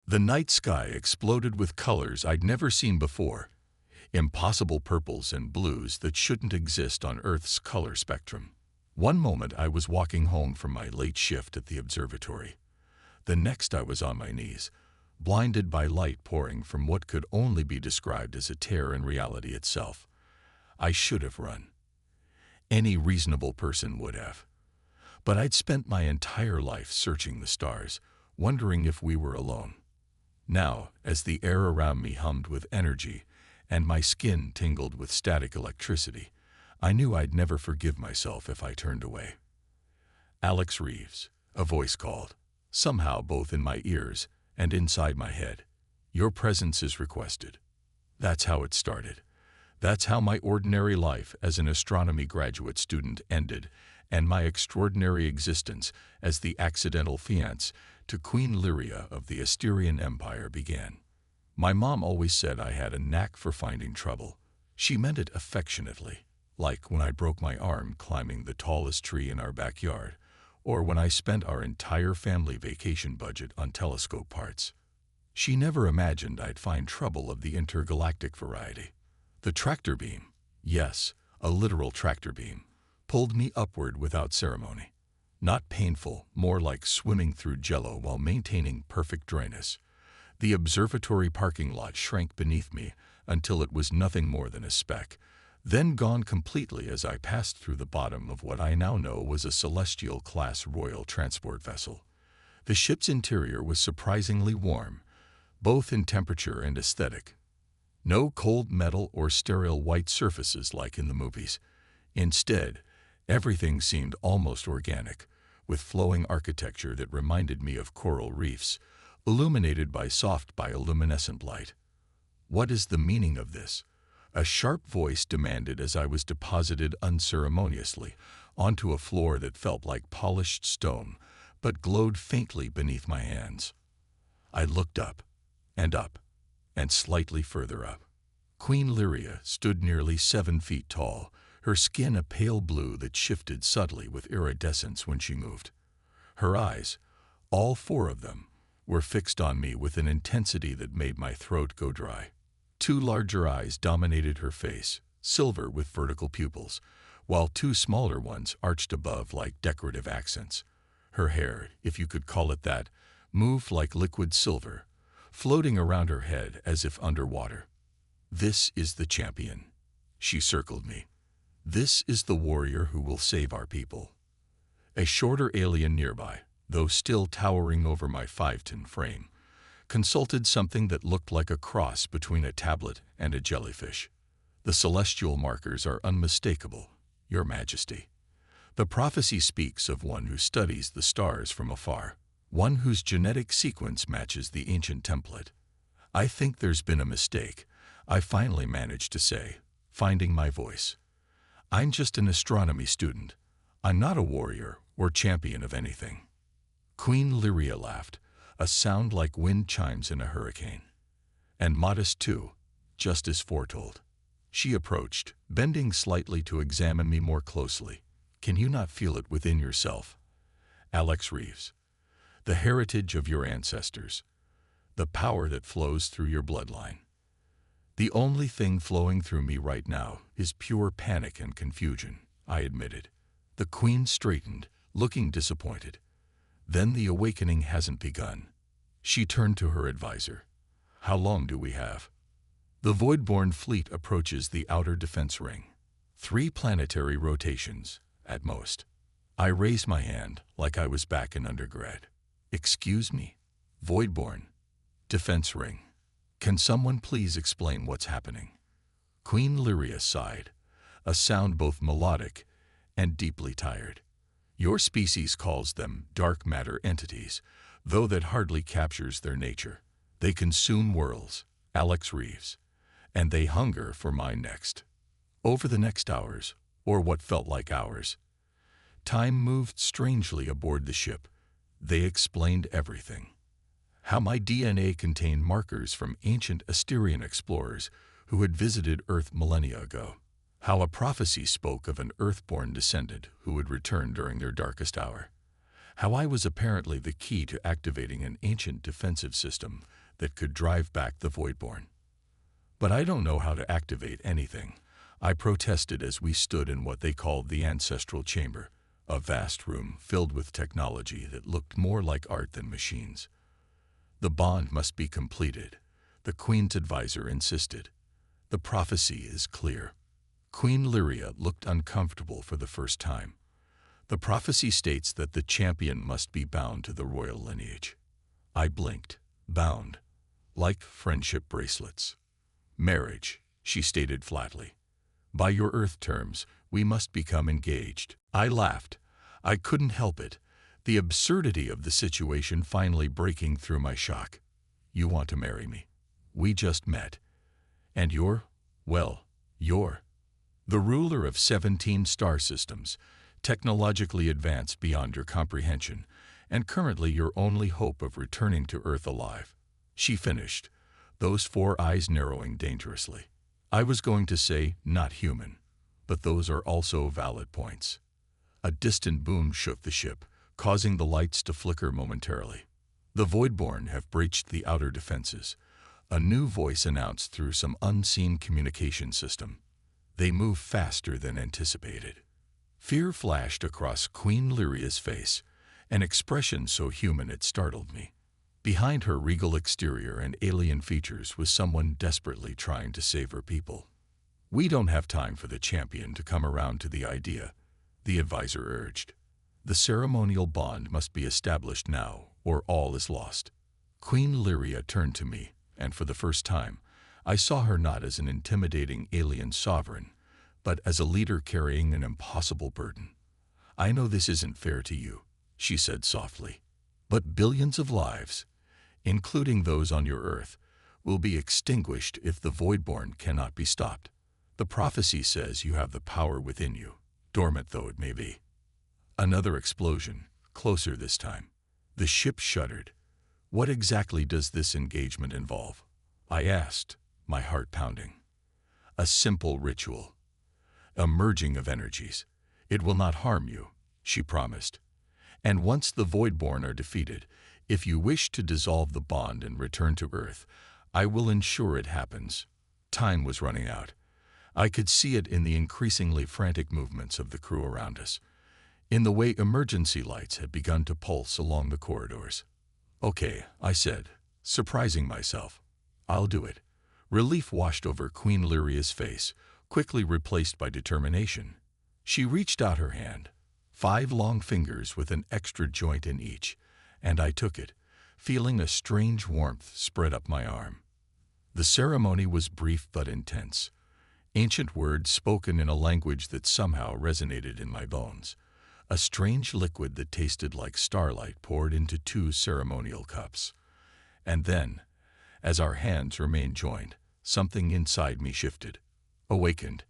The night sky exploded with colors I'd never seen before, impossible purples and blues that shouldn't exist on Earth's color spectrum. One moment I was walking home from my late shift at the observatory. The next I was on my knees, blinded by light pouring from what could only be described as a tear in reality itself. I should have run. Any reasonable person would have. But I'd spent my entire life searching the stars, wondering if we were alone. Now, as the air around me hummed with energy and my skin tingled with static electricity, I knew I'd never forgive myself if I turned away. "Alex Reeves," a voice called, somehow both in my ears and inside my head. "Your presence is requested." That's how it started. That's how my ordinary life as an astronomy graduate student ended, and my extraordinary existence as the accidental fiancé to Queen Lyria of the Asterian Empire began. My mom always said I had a knack for finding trouble. She meant it affectionately, like when I broke my arm climbing the tallest tree in our backyard, or when I spent our entire family vacation budget on telescope parts. She never imagined I'd find trouble of the intergalactic variety. The tractor beam, yes, a literal tractor beam, pulled me upward without ceremony. Not painful, more like swimming through jello while maintaining perfect dryness. The observatory parking lot shrank beneath me until it was nothing more than a speck, then gone completely as I passed through the bottom of what I now know was a Celestial-class royal transport vessel. The ship's interior was surprisingly warm, both in temperature and aesthetic. No cold metal or sterile white surfaces like in the movies. Instead, everything seemed almost organic, with flowing architecture that reminded me of coral reefs, illuminated by soft bioluminescent light. "What is the meaning of this?" a sharp voice demanded as I was deposited unceremoniously onto a floor that felt like polished stone, but glowed faintly beneath my hands. I looked up, and slightly further up. Queen Lyria stood nearly 7 feet tall, her skin a pale blue that shifted subtly with iridescence when she moved. Her eyes, all 4 of them, were fixed on me with an intensity that made my throat go dry. 2 larger eyes dominated her face, silver with vertical pupils, while 2 smaller ones arched above like decorative accents. Her hair, if you could call it that, moved like liquid silver, floating around her head as if underwater. "This is the champion." She circled me. "This is the warrior who will save our people." A shorter alien nearby, though still towering over my 5-ton frame, consulted something that looked like a cross between a tablet and a jellyfish. "The celestial markers are unmistakable, Your Majesty. The prophecy speaks of one who studies the stars from afar, one whose genetic sequence matches the ancient template." "I think there's been a mistake," I finally managed to say, finding my voice. "I'm just an astronomy student. I'm not a warrior or champion of anything." Queen Lyria laughed, a sound like wind chimes in a hurricane. "And modest too, just as foretold." She approached, bending slightly to examine me more closely. "Can you not feel it within yourself? Alex Reeves, the heritage of your ancestors, the power that flows through your bloodline." "The only thing flowing through me right now is pure panic and confusion," I admitted. The Queen straightened, looking disappointed. "Then the awakening hasn't begun." She turned to her advisor. "How long do we have?" "The Voidborn fleet approaches the outer defense ring. 3 planetary rotations, at most." I raised my hand like I was back in undergrad. "Excuse me? Voidborn? Defense ring? Can someone please explain what's happening?" Queen Lyria sighed, a sound both melodic and deeply tired. "Your species calls them dark matter entities, though that hardly captures their nature. They consume worlds, Alex Reeves, and they hunger for mine next." Over the next hours, or what felt like hours, time moved strangely aboard the ship. They explained everything. How my DNA contained markers from ancient Asterian explorers who had visited Earth millennia ago. How a prophecy spoke of an Earthborn descendant who would return during their darkest hour. How I was apparently the key to activating an ancient defensive system that could drive back the Voidborn. But I don't know how to activate anything, I protested as we stood in what they called the Ancestral Chamber, a vast room filled with technology that looked more like art than machines. The bond must be completed, the Queen's advisor insisted. The prophecy is clear. Queen Lyria looked uncomfortable for the first time. The prophecy states that the champion must be bound to the royal lineage. I blinked. Bound. Like friendship bracelets. Marriage, she stated flatly. By your Earth terms, we must become engaged. I laughed. I couldn't help it, the absurdity of the situation finally breaking through my shock. You want to marry me? We just met. And you're the ruler of 17 star systems, technologically advanced beyond your comprehension, and currently your only hope of returning to Earth alive. She finished, those 4 eyes narrowing dangerously. I was going to say, not human, but those are also valid points. A distant boom shook the ship, causing the lights to flicker momentarily. The Voidborn have breached the outer defenses, a new voice announced through some unseen communication system. They move faster than anticipated. Fear flashed across Queen Lyria's face, an expression so human it startled me. Behind her regal exterior and alien features was someone desperately trying to save her people. We don't have time for the champion to come around to the idea, the advisor urged. The ceremonial bond must be established now, or all is lost. Queen Lyria turned to me, and for the first time, I saw her not as an intimidating alien sovereign, but as a leader carrying an impossible burden. I know this isn't fair to you, she said softly, but billions of lives, including those on your Earth, will be extinguished if the Voidborn cannot be stopped. The prophecy says you have the power within you, dormant though it may be. Another explosion, closer this time. The ship shuddered. What exactly does this engagement involve? I asked, my heart pounding. A simple ritual. A merging of energies. It will not harm you, she promised. And once the Voidborn are defeated, if you wish to dissolve the bond and return to Earth, I will ensure it happens. Time was running out. I could see it in the increasingly frantic movements of the crew around us, in the way emergency lights had begun to pulse along the corridors. Okay, I said, surprising myself. I'll do it. Relief washed over Queen Lyria's face, quickly replaced by determination. She reached out her hand, 5 long fingers with an extra joint in each, and I took it, feeling a strange warmth spread up my arm. The ceremony was brief but intense. Ancient words spoken in a language that somehow resonated in my bones. A strange liquid that tasted like starlight poured into 2 ceremonial cups. And then, as our hands remained joined, something inside me shifted. Awakened.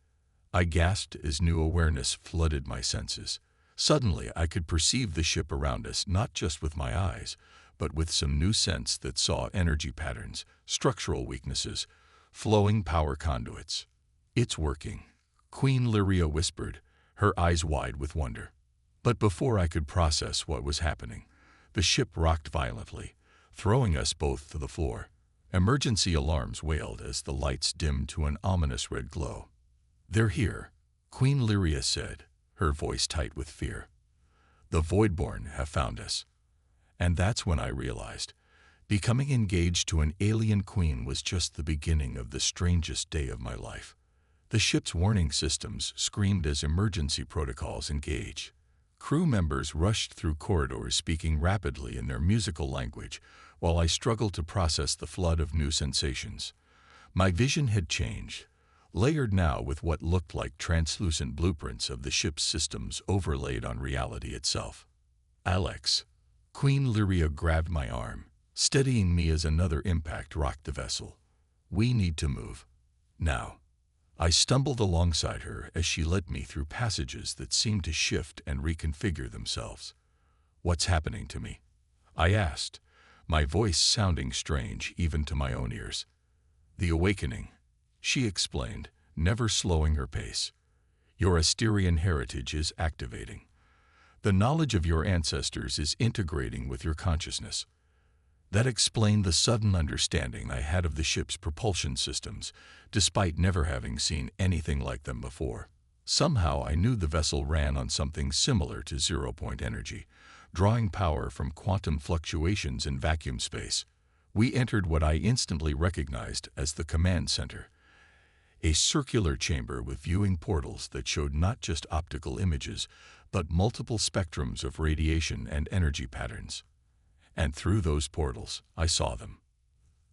I gasped as new awareness flooded my senses. Suddenly, I could perceive the ship around us not just with my eyes, but with some new sense that saw energy patterns, structural weaknesses, flowing power conduits. It's working, Queen Lyria whispered, her eyes wide with wonder. But before I could process what was happening, the ship rocked violently, throwing us both to the floor. Emergency alarms wailed as the lights dimmed to an ominous red glow. They're here, Queen Lyria said, her voice tight with fear. The Voidborn have found us. And that's when I realized, becoming engaged to an alien queen was just the beginning of the strangest day of my life. The ship's warning systems screamed as emergency protocols engaged. Crew members rushed through corridors speaking rapidly in their musical language, while I struggled to process the flood of new sensations. My vision had changed, layered now with what looked like translucent blueprints of the ship's systems overlaid on reality itself. Alex. Queen Lyria grabbed my arm, steadying me as another impact rocked the vessel. We need to move. Now. I stumbled alongside her as she led me through passages that seemed to shift and reconfigure themselves. What's happening to me? I asked, my voice sounding strange even to my own ears. The awakening, she explained, never slowing her pace. Your Asterian heritage is activating. The knowledge of your ancestors is integrating with your consciousness. That explained the sudden understanding I had of the ship's propulsion systems, despite never having seen anything like them before. Somehow I knew the vessel ran on something similar to zero-point energy, drawing power from quantum fluctuations in vacuum space. We entered what I instantly recognized as the command center, a circular chamber with viewing portals that showed not just optical images, but multiple spectrums of radiation and energy patterns. And through those portals, I saw them.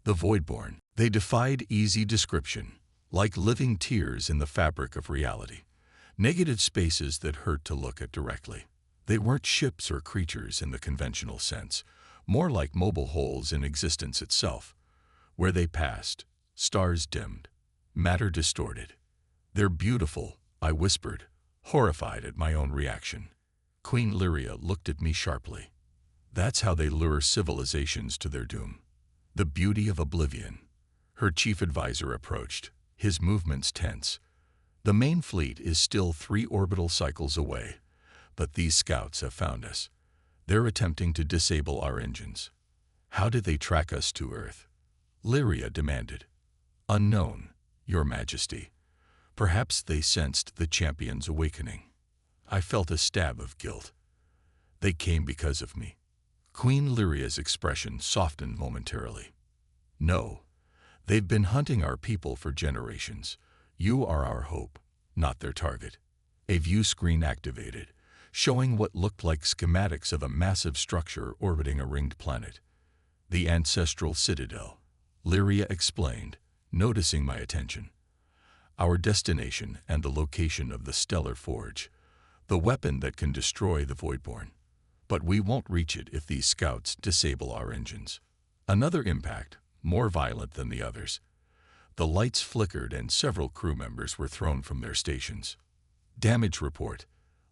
The Voidborn. They defied easy description, like living tears in the fabric of reality. Negative spaces that hurt to look at directly. They weren't ships or creatures in the conventional sense, more like mobile holes in existence itself. Where they passed, stars dimmed, matter distorted. "They're beautiful," I whispered, horrified at my own reaction. Queen Lyria looked at me sharply. "That's how they lure civilizations to their doom. The beauty of oblivion." Her chief advisor approached, his movements tense. "The main fleet is still 3 orbital cycles away, but these scouts have found us. They're attempting to disable our engines." "How did they track us to Earth?" Lyria demanded. "Unknown, Your Majesty. Perhaps they sensed the champion's awakening." I felt a stab of guilt. "They came because of me." Queen Lyria's expression softened momentarily. "No, they've been hunting our people for generations. You are our hope, not their target." A view screen activated, showing what looked like schematics of a massive structure orbiting a ringed planet. "The ancestral citadel," Lyria explained, noticing my attention. "Our destination and the location of the stellar forge, the weapon that can destroy the Voidborn. But we won't reach it if these scouts disable our engines." Another impact, more violent than the others. The lights flickered and several crew members were thrown from their stations. "Damage report,"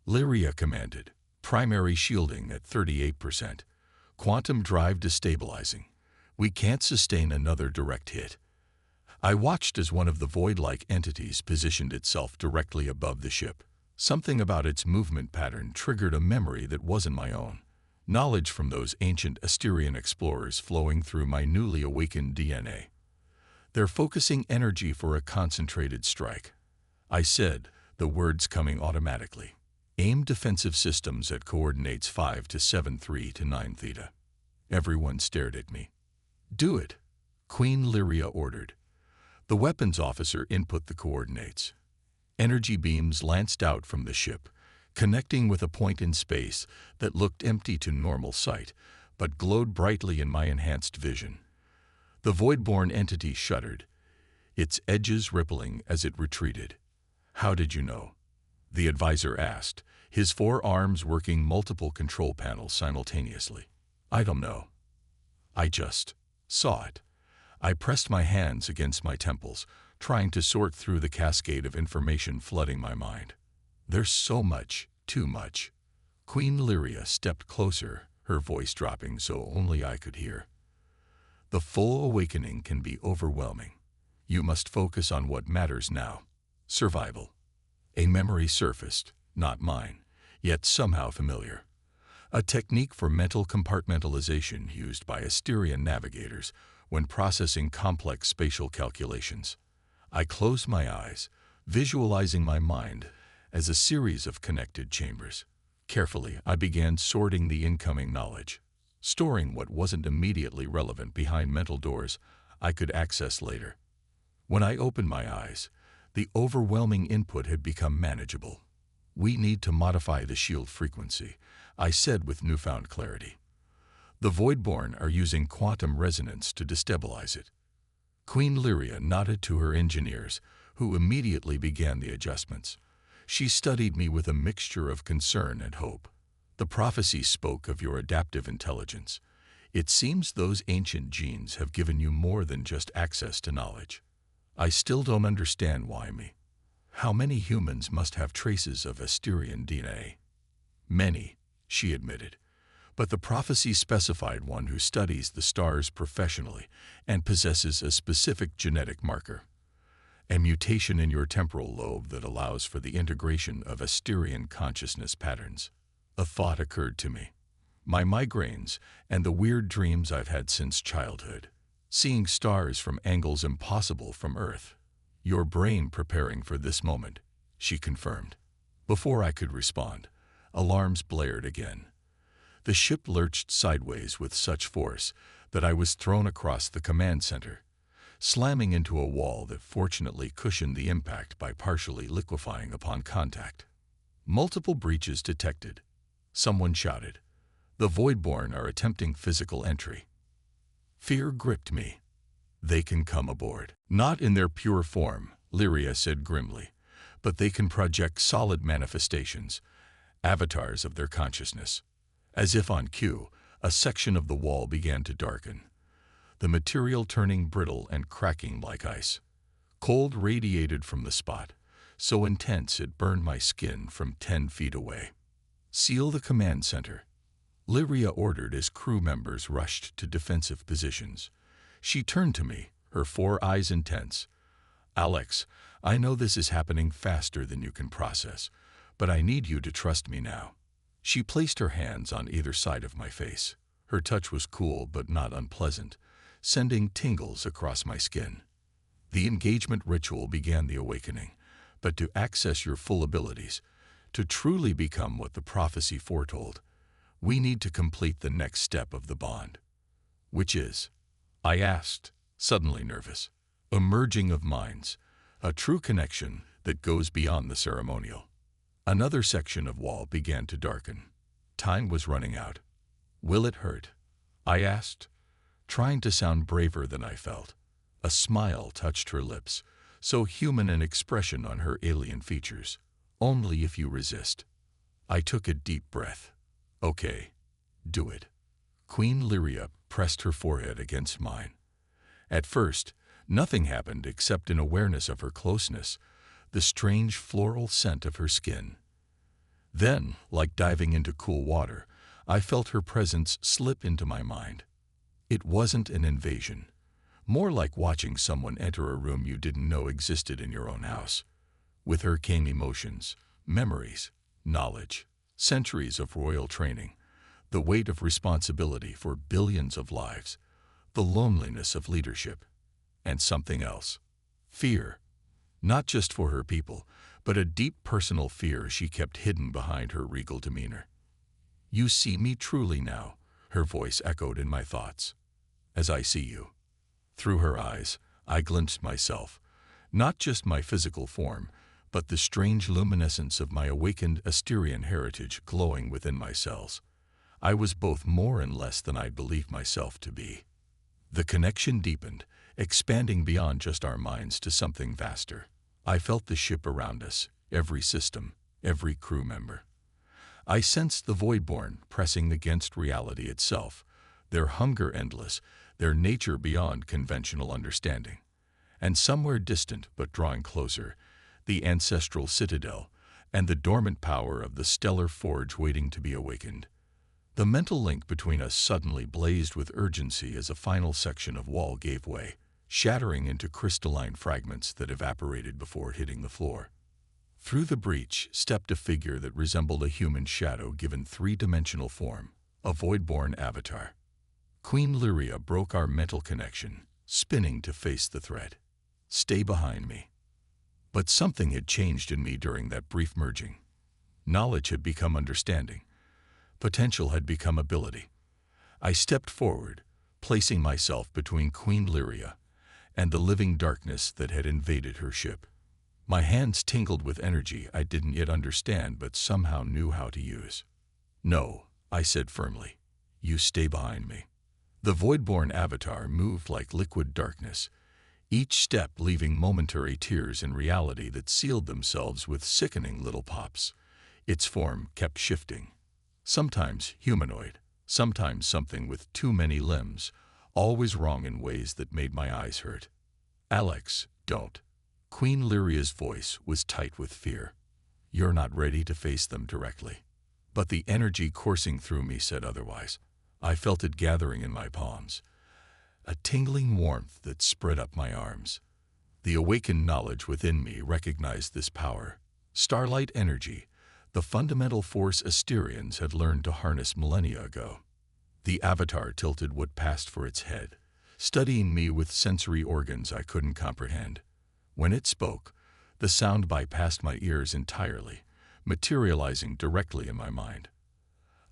Lyria commanded. "Primary shielding at 38%. Quantum drive destabilizing. We can't sustain another direct hit." I watched as one of the void-like entities positioned itself directly above the ship. Something about its movement pattern triggered a memory that wasn't my own. Knowledge from those ancient Asterian explorers flowing through my newly awakened DNA. "They're focusing energy for a concentrated strike," I said, the words coming automatically. "Aim defensive systems at coordinates 5 to 7-3 to 9 theta." Everyone stared at me. "Do it," Queen Lyria ordered. The weapons officer input the coordinates. Energy beams lanced out from the ship, connecting with a point in space that looked empty to normal sight, but glowed brightly in my enhanced vision. The Voidborn entity shuddered, its edges rippling as it retreated. "How did you know?" the advisor asked, his 4 arms working multiple control panels simultaneously. "I don't know. I just saw it." I pressed my hands against my temples, trying to sort through the cascade of information flooding my mind. "There's so much, too much." Queen Lyria stepped closer, her voice dropping so only I could hear. "The full awakening can be overwhelming. You must focus on what matters now. Survival." A memory surfaced, not mine, yet somehow familiar. A technique for mental compartmentalization used by Asterian navigators when processing complex spatial calculations. I closed my eyes, visualizing my mind as a series of connected chambers. Carefully, I began sorting the incoming knowledge, storing what wasn't immediately relevant behind mental doors I could access later. When I opened my eyes, the overwhelming input had become manageable. "We need to modify the shield frequency," I said with newfound clarity. "The Voidborn are using quantum resonance to destabilize it." Queen Lyria nodded to her engineers, who immediately began the adjustments. She studied me with a mixture of concern and hope. "The prophecy spoke of your adaptive intelligence. It seems those ancient genes have given you more than just access to knowledge. I still don't understand why me. How many humans must have traces of Asterian DNA?" "Many," she admitted. "But the prophecy specified one who studies the stars professionally and possesses a specific genetic marker. A mutation in your temporal lobe that allows for the integration of Asterian consciousness patterns." A thought occurred to me. my migraines, and the weird dreams I've had since childhood. Seeing stars from angles impossible from Earth. Your brain preparing for this moment, she confirmed. Before I could respond, alarms blared again. The ship lurched sideways with such force that I was thrown across the command center, slamming into a wall that fortunately cushioned the impact by partially liquefying upon contact. Multiple breaches detected. Someone shouted. The Voidborn are attempting physical entry. Fear gripped me. They can come aboard. Not in their pure form, Lyria said grimly, but they can project solid manifestations, avatars of their consciousness. As if on cue, a section of the wall began to darken, the material turning brittle and cracking like ice. Cold radiated from the spot, so intense it burned my skin from 10 feet away. Seal the command center, Lyria ordered as crew members rushed to defensive positions. She turned to me, her 4 eyes intense. Alex, I know this is happening faster than you can process, but I need you to trust me now. She placed her hands on either side of my face. Her touch was cool but not unpleasant, sending tingles across my skin. The engagement ritual began the awakening, but to access your full abilities, to truly become what the prophecy foretold, we need to complete the next step of the bond. Which is? I asked, suddenly nervous. A merging of minds, a true connection that goes beyond the ceremonial. Another section of wall began to darken. Time was running out. Will it hurt? I asked, trying to sound braver than I felt. A smile touched her lips, so human an expression on her alien features. Only if you resist. I took a deep breath. Okay, do it. Queen Lyria pressed her forehead against mine. At first, nothing happened except an awareness of her closeness, the strange floral scent of her skin. Then, like diving into cool water, I felt her presence slip into my mind. It wasn't an invasion, more like watching someone enter a room you didn't know existed in your own house. With her came emotions, memories, knowledge, centuries of royal training, the weight of responsibility for billions of lives, the loneliness of leadership, and something else. Fear. Not just for her people, but a deep personal fear she kept hidden behind her regal demeanor. You see me truly now, her voice echoed in my thoughts. As I see you. Through her eyes, I glimpsed myself, not just my physical form, but the strange luminescence of my awakened Asterian heritage glowing within my cells. I was both more and less than I believed myself to be. The connection deepened, expanding beyond just our minds to something vaster. I felt the ship around us, every system, every crew member. I sensed the Voidborn pressing against reality itself, their hunger endless, their nature beyond conventional understanding. And somewhere distant but drawing closer, the ancestral citadel and the dormant power of the stellar forge waiting to be awakened. The mental link between us suddenly blazed with urgency as a final section of wall gave way, shattering into crystalline fragments that evaporated before hitting the floor. Through the breach stepped a figure that resembled a human shadow given 3-dimensional form, a Voidborn avatar. Queen Lyria broke our mental connection, spinning to face the threat. Stay behind me. But something had changed in me during that brief merging. Knowledge had become understanding. Potential had become ability. I stepped forward, placing myself between Queen Lyria and the living darkness that had invaded her ship. My hands tingled with energy I didn't yet understand but somehow knew how to use. No, I said firmly. You stay behind me. The Voidborn avatar moved like liquid darkness, each step leaving momentary tears in reality that sealed themselves with sickening little pops. Its form kept shifting. Sometimes humanoid, sometimes something with too many limbs, always wrong in ways that made my eyes hurt. Alex, don't. Queen Lyria's voice was tight with fear. You're not ready to face them directly. But the energy coursing through me said otherwise. I felt it gathering in my palms, a tingling warmth that spread up my arms. The awakened knowledge within me recognized this power. Starlight energy, the fundamental force Asterians had learned to harness millennia ago. The avatar tilted what passed for its head, studying me with sensory organs I couldn't comprehend. When it spoke, the sound bypassed my ears entirely, materializing directly in my mind.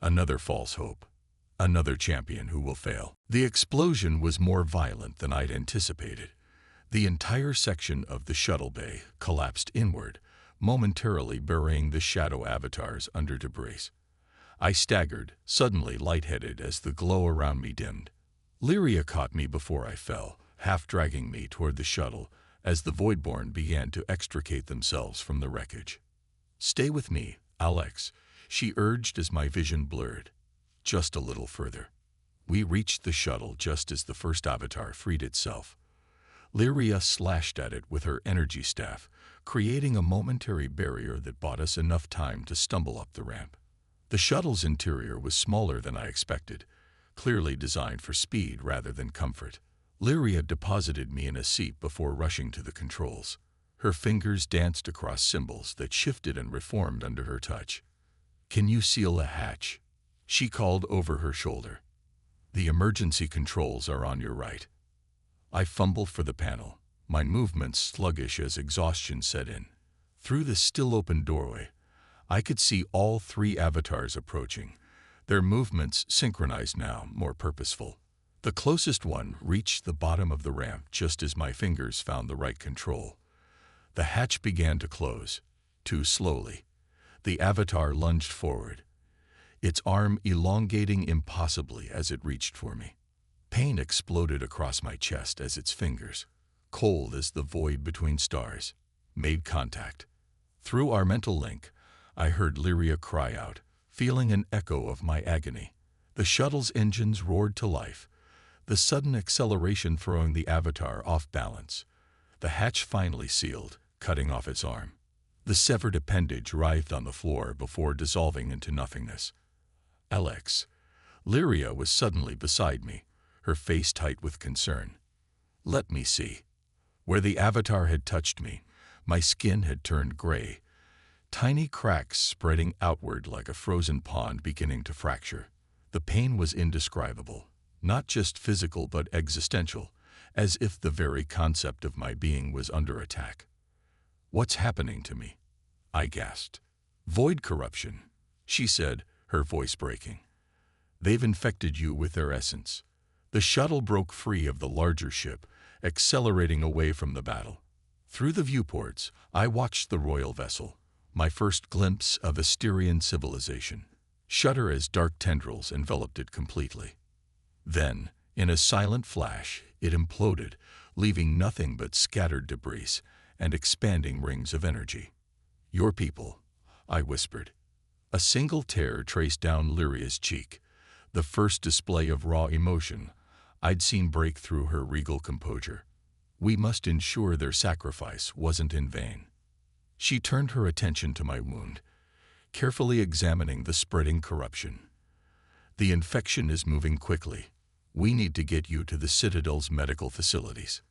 Another false hope. Another champion who will fail. The explosion was more violent than I'd anticipated. The entire section of the shuttle bay collapsed inward, momentarily burying the shadow avatars under debris. I staggered, suddenly lightheaded as the glow around me dimmed. Lyria caught me before I fell, half dragging me toward the shuttle as the Voidborn began to extricate themselves from the wreckage. "Stay with me, Alex," she urged as my vision blurred. Just a little further. We reached the shuttle just as the first avatar freed itself. Lyria slashed at it with her energy staff, creating a momentary barrier that bought us enough time to stumble up the ramp. The shuttle's interior was smaller than I expected, clearly designed for speed rather than comfort. Lyria deposited me in a seat before rushing to the controls. Her fingers danced across symbols that shifted and reformed under her touch. "Can you seal a hatch?" she called over her shoulder. "The emergency controls are on your right." I fumbled for the panel, my movements sluggish as exhaustion set in. Through the still-open doorway, I could see all three avatars approaching, their movements synchronized now, more purposeful. The closest one reached the bottom of the ramp just as my fingers found the right control. The hatch began to close, too slowly. The avatar lunged forward, its arm elongating impossibly as it reached for me. Pain exploded across my chest as its fingers, cold as the void between stars, made contact. Through our mental link, I heard Lyria cry out, feeling an echo of my agony. The shuttle's engines roared to life, the sudden acceleration throwing the avatar off balance. The hatch finally sealed, cutting off its arm. The severed appendage writhed on the floor before dissolving into nothingness. "Alex." Lyria was suddenly beside me, her face tight with concern. "Let me see." Where the avatar had touched me, my skin had turned gray, tiny cracks spreading outward like a frozen pond beginning to fracture. The pain was indescribable, not just physical but existential, as if the very concept of my being was under attack. "What's happening to me?" I gasped. "Void corruption," she said, her voice breaking. "They've infected you with their essence." The shuttle broke free of the larger ship, accelerating away from the battle. Through the viewports, I watched the royal vessel, my first glimpse of Asterian civilization, shudder as dark tendrils enveloped it completely. Then, in a silent flash, it imploded, leaving nothing but scattered debris and expanding rings of energy. "Your people," I whispered. A single tear traced down Lyria's cheek, the first display of raw emotion I'd seen break through her regal composure. "We must ensure their sacrifice wasn't in vain." She turned her attention to my wound, carefully examining the spreading corruption. "The infection is moving quickly. We need to get you to the Citadel's medical facilities."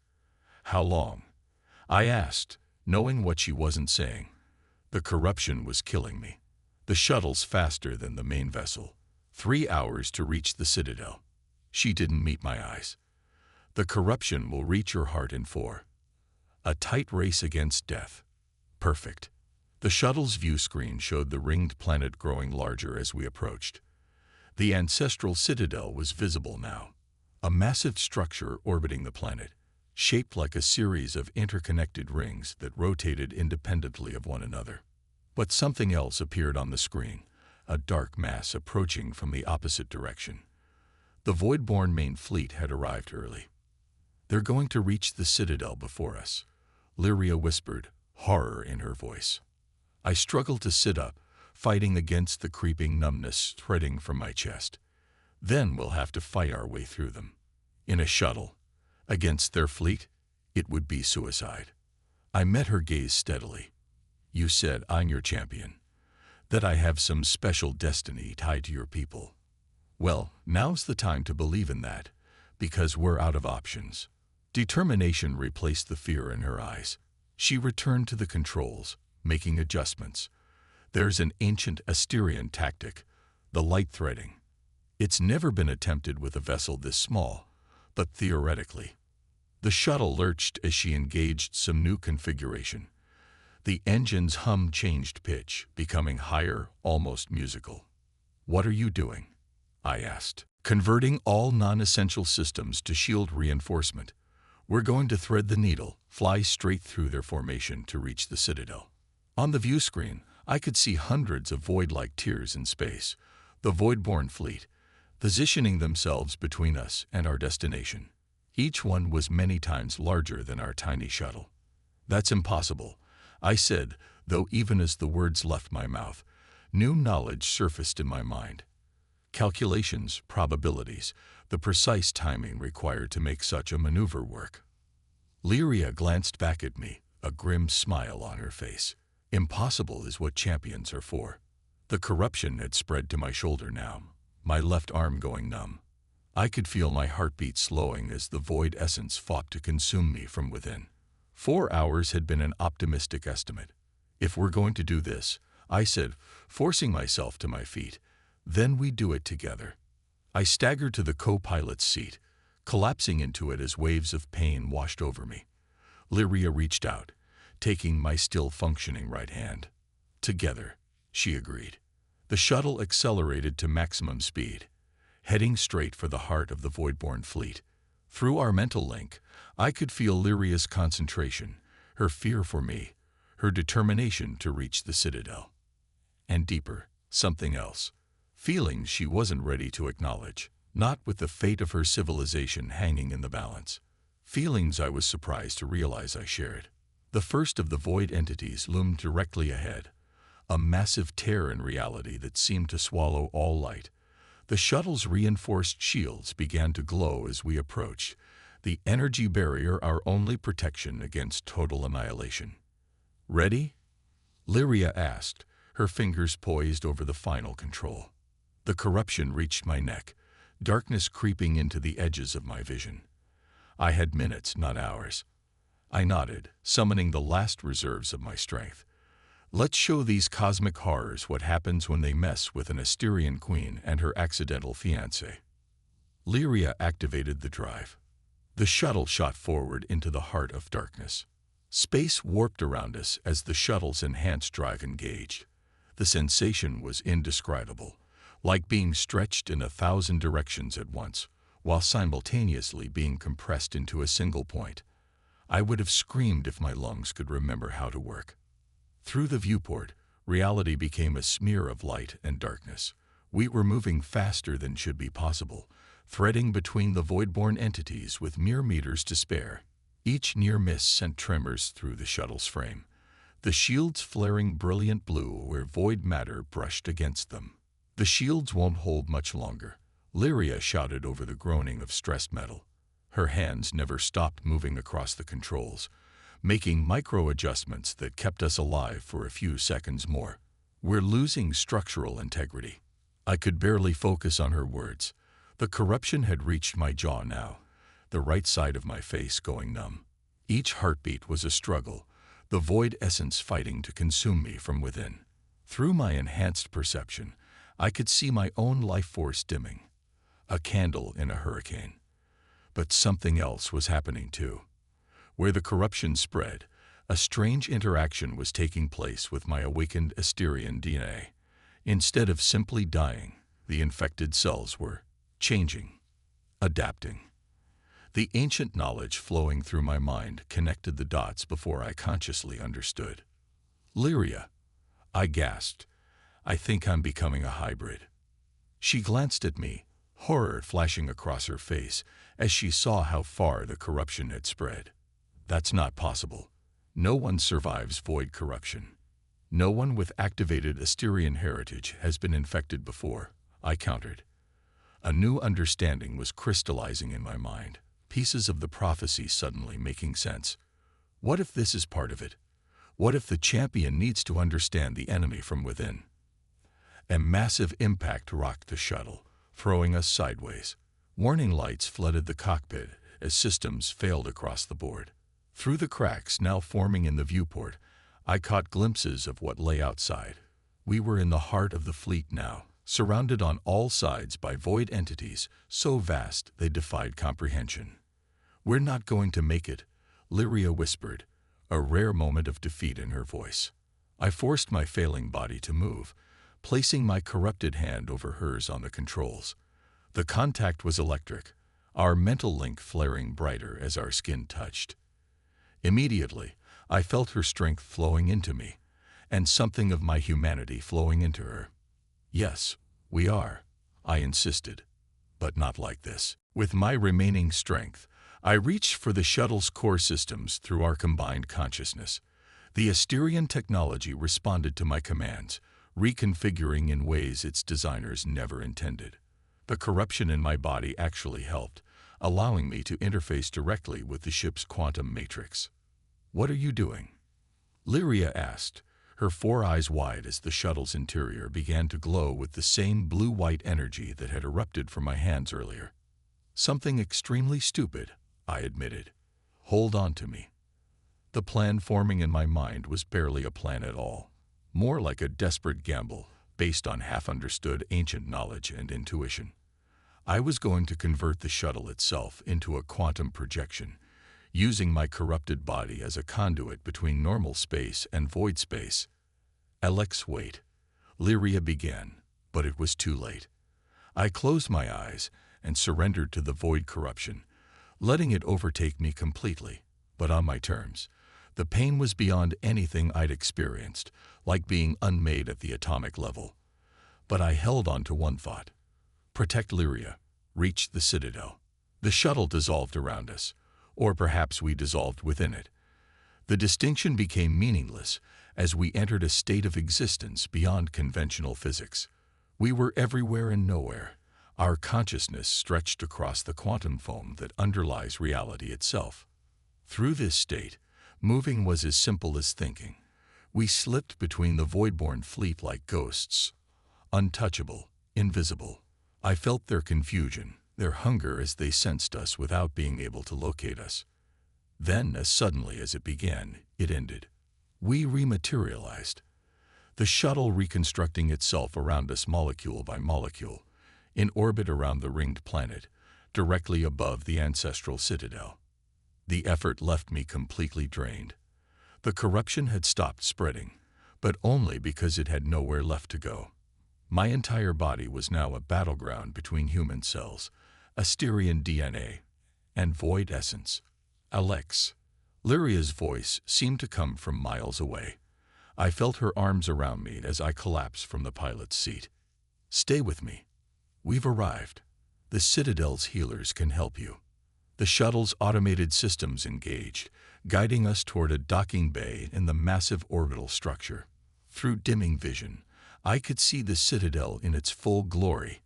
"How long?" I asked, knowing what she wasn't saying. The corruption was killing me. "The shuttle's faster than the main vessel. 3 hours to reach the Citadel." She didn't meet my eyes. "The corruption will reach your heart in 4. A tight race against death." "Perfect." The shuttle's view screen showed the ringed planet growing larger as we approached. The ancestral Citadel was visible now, a massive structure orbiting the planet, shaped like a series of interconnected rings that rotated independently of one another. But something else appeared on the screen, a dark mass approaching from the opposite direction. The Voidborn main fleet had arrived early. "They're going to reach the Citadel before us," Lyria whispered, horror in her voice. I struggled to sit up, fighting against the creeping numbness spreading from my chest. "Then we'll have to fight our way through them. In a shuttle. Against their fleet? It would be suicide." I met her gaze steadily. "You said I'm your champion, that I have some special destiny tied to your people. Well, now's the time to believe in that, because we're out of options." Determination replaced the fear in her eyes. She returned to the controls, making adjustments. There's an ancient Asterian tactic, the light threading. It's never been attempted with a vessel this small, but theoretically. The shuttle lurched as she engaged some new configuration. The engine's hum changed pitch, becoming higher, almost musical. "What are you doing?" I asked. "Converting all non-essential systems to shield reinforcement. We're going to thread the needle, fly straight through their formation to reach the Citadel." On the view screen, I could see hundreds of void-like tiers in space, the void-born fleet, positioning themselves between us and our destination. Each one was many times larger than our tiny shuttle. "That's impossible," I said, though even as the words left my mouth, new knowledge surfaced in my mind. Calculations, probabilities, the precise timing required to make such a maneuver work. Lyria glanced back at me, a grim smile on her face. Impossible is what champions are for. The corruption had spread to my shoulder now, my left arm going numb. I could feel my heartbeat slowing as the void essence fought to consume me from within. 4 hours had been an optimistic estimate. "If we're going to do this," I said, forcing myself to my feet, "then we do it together." I staggered to the co-pilot's seat, collapsing into it as waves of pain washed over me. Lyria reached out, taking my still functioning right hand. "Together," she agreed. The shuttle accelerated to maximum speed, heading straight for the heart of the void-born fleet. Through our mental link, I could feel Lyria's concentration, her fear for me, her determination to reach the Citadel. And deeper, something else. Feelings she wasn't ready to acknowledge, not with the fate of her civilization hanging in the balance. Feelings I was surprised to realize I shared. The first of the void entities loomed directly ahead, a massive tear in reality that seemed to swallow all light. The shuttle's reinforced shields began to glow as we approached, the energy barrier our only protection against total annihilation. "Ready?" Lyria asked, her fingers poised over the final control. The corruption reached my neck, darkness creeping into the edges of my vision. I had minutes, not hours. I nodded, summoning the last reserves of my strength. "Let's show these cosmic horrors what happens when they mess with an Asterian queen and her accidental fiancé." Lyria activated the drive. The shuttle shot forward into the heart of darkness. Space warped around us as the shuttle's enhanced drive engaged. The sensation was indescribable, like being stretched in 1,000 directions at once, while simultaneously being compressed into a single point. I would have screamed if my lungs could remember how to work. Through the viewport, reality became a smear of light and darkness. We were moving faster than should be possible, threading between the void-born entities with mere meters to spare. Each near miss sent tremors through the shuttle's frame, the shields flaring brilliant blue where void matter brushed against them. "The shields won't hold much longer," Lyria shouted over the groaning of stressed metal. Her hands never stopped moving across the controls, making micro-adjustments that kept us alive for a few seconds more. "We're losing structural integrity." I could barely focus on her words. The corruption had reached my jaw now, the right side of my face going numb. Each heartbeat was a struggle, the void essence fighting to consume me from within. Through my enhanced perception, I could see my own life force dimming, a candle in a hurricane. But something else was happening too. Where the corruption spread, a strange interaction was taking place with my awakened Asterian DNA. Instead of simply dying, the infected cells were changing, adapting. The ancient knowledge flowing through my mind connected the dots before I consciously understood. "Lyria," I gasped, "I think I'm becoming a hybrid." She glanced at me, horror flashing across her face as she saw how far the corruption had spread. "That's not possible. No one survives void corruption. No one with activated Asterian heritage has been infected before," I countered. A new understanding was crystallizing in my mind, pieces of the prophecy suddenly making sense. What if this is part of it? What if the champion needs to understand the enemy from within? A massive impact rocked the shuttle, throwing us sideways. Warning lights flooded the cockpit as systems failed across the board. Through the cracks now forming in the viewport, I caught glimpses of what lay outside. We were in the heart of the fleet now, surrounded on all sides by void entities so vast they defied comprehension. "We're not going to make it," Lyria whispered, a rare moment of defeat in her voice. I forced my failing body to move, placing my corrupted hand over hers on the controls. The contact was electric, our mental link flaring brighter as our skin touched. Immediately, I felt her strength flowing into me, and something of my humanity flowing into her. "Yes, we are," I insisted, "but not like this." With my remaining strength, I reached for the shuttle's core systems through our combined consciousness. The Asterian technology responded to my commands, reconfiguring in ways its designers never intended. The corruption in my body actually helped, allowing me to interface directly with the ship's quantum matrix. "What are you doing?" Lyria asked, her 4 eyes wide as the shuttle's interior began to glow with the same blue-white energy that had erupted from my hands earlier. "Something extremely stupid," I admitted. "Hold on to me." The plan forming in my mind was barely a plan at all, more like a desperate gamble based on half-understood ancient knowledge and intuition. I was going to convert the shuttle itself into a quantum projection, using my corrupted body as a conduit between normal space and void space. "Alex, wait," Lyria began, but it was too late. I closed my eyes and surrendered to the void corruption, letting it overtake me completely, but on my terms. The pain was beyond anything I'd experienced, like being unmade at the atomic level. But I held on to one thought: protect Lyria, reach the Citadel. The shuttle dissolved around us, or perhaps we dissolved within it. The distinction became meaningless as we entered a state of existence beyond conventional physics. We were everywhere and nowhere. Our consciousness stretched across the quantum foam that underlies reality itself. Through this state, moving was as simple as thinking. We slipped between the void-born fleet like ghosts, untouchable, invisible. I felt their confusion, their hunger as they sensed us without being able to locate us. Then, as suddenly as it began, it ended. We rematerialized. The shuttle reconstructing itself around us molecule by molecule, in orbit around the ringed planet, directly above the ancestral citadel. The effort left me completely drained. The corruption had stopped spreading, but only because it had nowhere left to go. My entire body was now a battleground between human cells, Asterian DNA, and void essence. "Alex." Lyria's voice seemed to come from miles away. I felt her arms around me as I collapsed from the pilot's seat. "Stay with me. We've arrived. The Citadel's healers can help you." The shuttle's automated systems engaged, guiding us toward a docking bay in the massive orbital structure. Through dimming vision, I could see the Citadel in its full glory,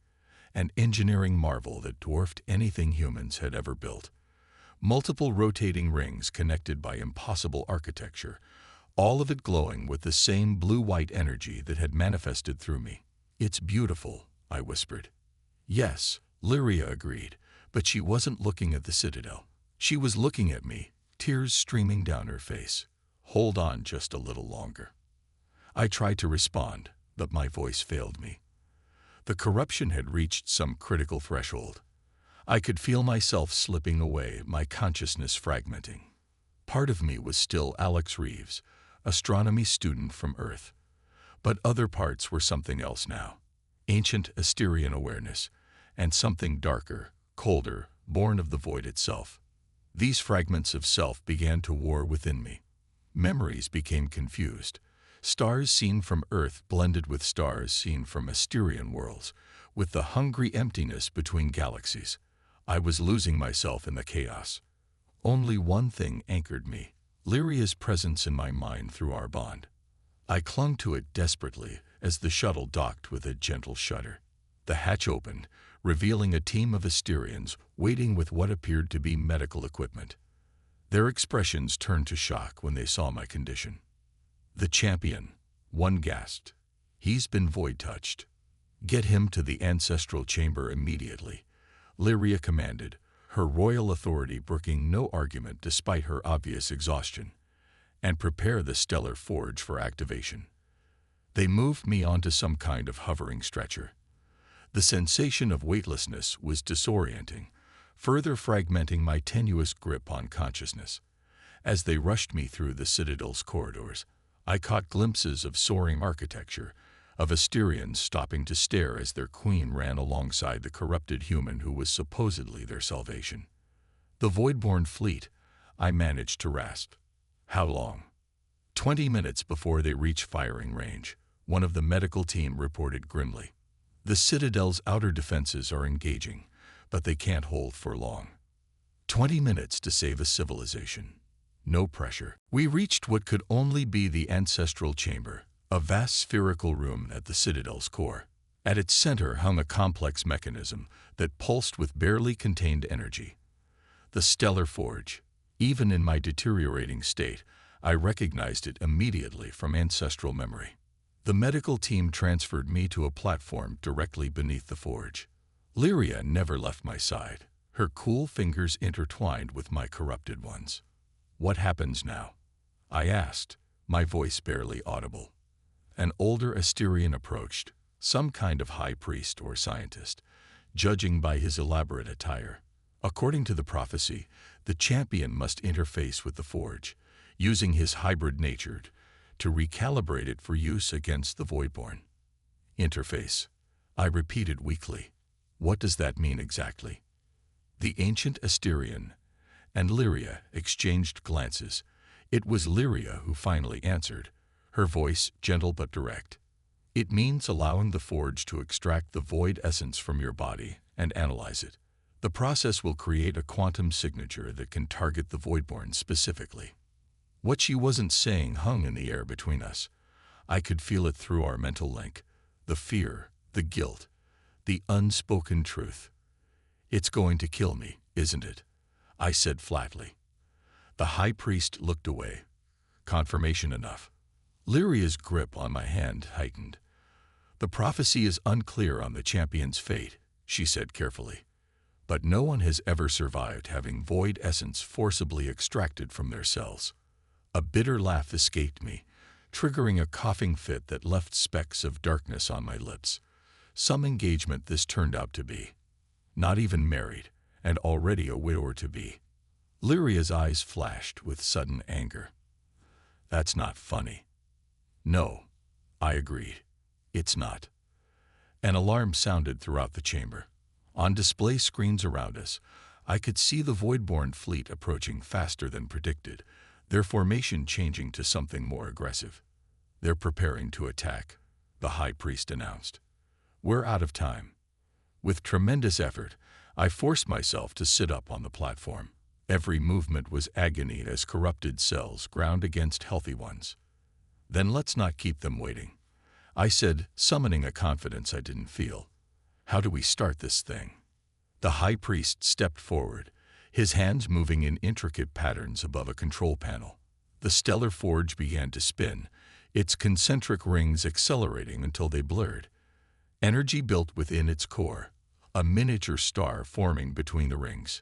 an engineering marvel that dwarfed anything humans had ever built. Multiple rotating rings connected by impossible architecture, all of it glowing with the same blue-white energy that had manifested through me. "It's beautiful," I whispered. "Yes," Lyria agreed, but she wasn't looking at the Citadel. She was looking at me, tears streaming down her face. "Hold on just a little longer." I tried to respond, but my voice failed me. The corruption had reached some critical threshold. I could feel myself slipping away, my consciousness fragmenting. Part of me was still Alex Reeves, astronomy student from Earth. But other parts were something else now. Ancient Asterian awareness, and something darker, colder, born of the void itself. These fragments of self began to war within me. Memories became confused. Stars seen from Earth blended with stars seen from Asterian worlds, with the hungry emptiness between galaxies. I was losing myself in the chaos. Only one thing anchored me: Lyria's presence in my mind through our bond. I clung to it desperately as the shuttle docked with a gentle shudder. The hatch opened, revealing a team of Asterians waiting with what appeared to be medical equipment. Their expressions turned to shock when they saw my condition. "The champion," one gasped. "He's been void-touched." "Get him to the ancestral chamber immediately," Lyria commanded, her royal authority brooking no argument despite her obvious exhaustion. "And prepare the stellar forge for activation." They moved me onto some kind of hovering stretcher. The sensation of weightlessness was disorienting, further fragmenting my tenuous grip on consciousness. As they rushed me through the Citadel's corridors, I caught glimpses of soaring architecture, of Asterians stopping to stare as their queen ran alongside the corrupted human who was supposedly their salvation. The Voidborn fleet, I managed to rasp. How long? 20 minutes before they reached firing range, one of the medical team reported grimly. The Citadel's outer defenses are engaging, but they can't hold for long. 20 minutes to save a civilization. No pressure. We reached what could only be the ancestral chamber, a vast spherical room at the Citadel's core. At its center hung a complex mechanism that pulsed with barely contained energy. The stellar forge. Even in my deteriorating state, I recognized it immediately from ancestral memory. The medical team transferred me to a platform directly beneath the forge. Lyria never left my side, her cool fingers intertwined with my corrupted ones. What happens now? I asked, my voice barely audible. An older Asterian approached, some kind of high priest or scientist, judging by his elaborate attire. According to the prophecy, the champion must interface with the forge, using his hybrid nature to recalibrate it for use against the Voidborn. Interface, I repeated weakly. What does that mean exactly? The ancient Asterian and Lyria exchanged glances. It was Lyria who finally answered, her voice gentle but direct. It means allowing the forge to extract the void essence from your body and analyze it. The process will create a quantum signature that can target the Voidborn specifically. What she wasn't saying hung in the air between us. I could feel it through our mental link, the fear, the guilt, the unspoken truth. It's going to kill me, isn't it? I said flatly. The high priest looked away. Confirmation enough. Lyria's grip on my hand tightened. The prophecy is unclear on the champion's fate, she said carefully. But no one has ever survived having void essence forcibly extracted from their cells. A bitter laugh escaped me, triggering a coughing fit that left specks of darkness on my lips. Some engagement this turned out to be. Not even married, and already a widower-to-be. Lyria's eyes flashed with sudden anger. That's not funny. No, I agreed. It's not. An alarm sounded throughout the chamber. On display screens around us, I could see the Voidborn fleet approaching faster than predicted, their formation changing to something more aggressive. They're preparing to attack, the high priest announced. We're out of time. With tremendous effort, I forced myself to sit up on the platform. Every movement was agony as corrupted cells ground against healthy ones. Then let's not keep them waiting, I said, summoning a confidence I didn't feel. How do we start this thing? The high priest stepped forward, his hands moving in intricate patterns above a control panel. The stellar forge began to spin, its concentric rings accelerating until they blurred. Energy built within its core, a miniature star forming between the rings.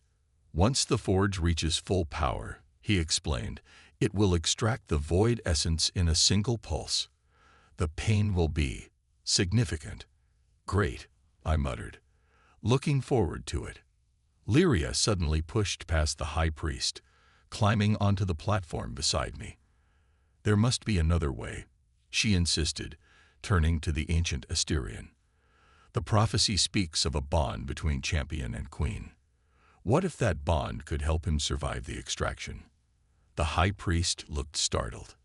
Once the forge reaches full power, he explained, it will extract the void essence in a single pulse. The pain will be significant. Great, I muttered, looking forward to it. Lyria suddenly pushed past the high priest, climbing onto the platform beside me. There must be another way, she insisted, turning to the ancient Asterian. The prophecy speaks of a bond between champion and queen. What if that bond could help him survive the extraction? The high priest looked startled.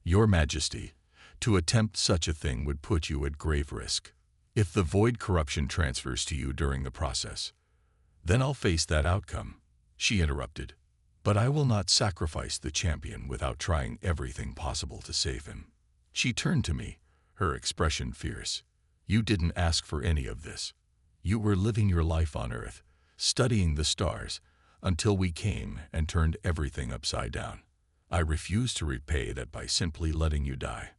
Your Majesty, to attempt such a thing would put you at grave risk. If the void corruption transfers to you during the process, then I'll face that outcome, she interrupted. But I will not sacrifice the champion without trying everything possible to save him. She turned to me, her expression fierce. You didn't ask for any of this. You were living your life on Earth, studying the stars, until we came and turned everything upside down. I refuse to repay that by simply letting you die.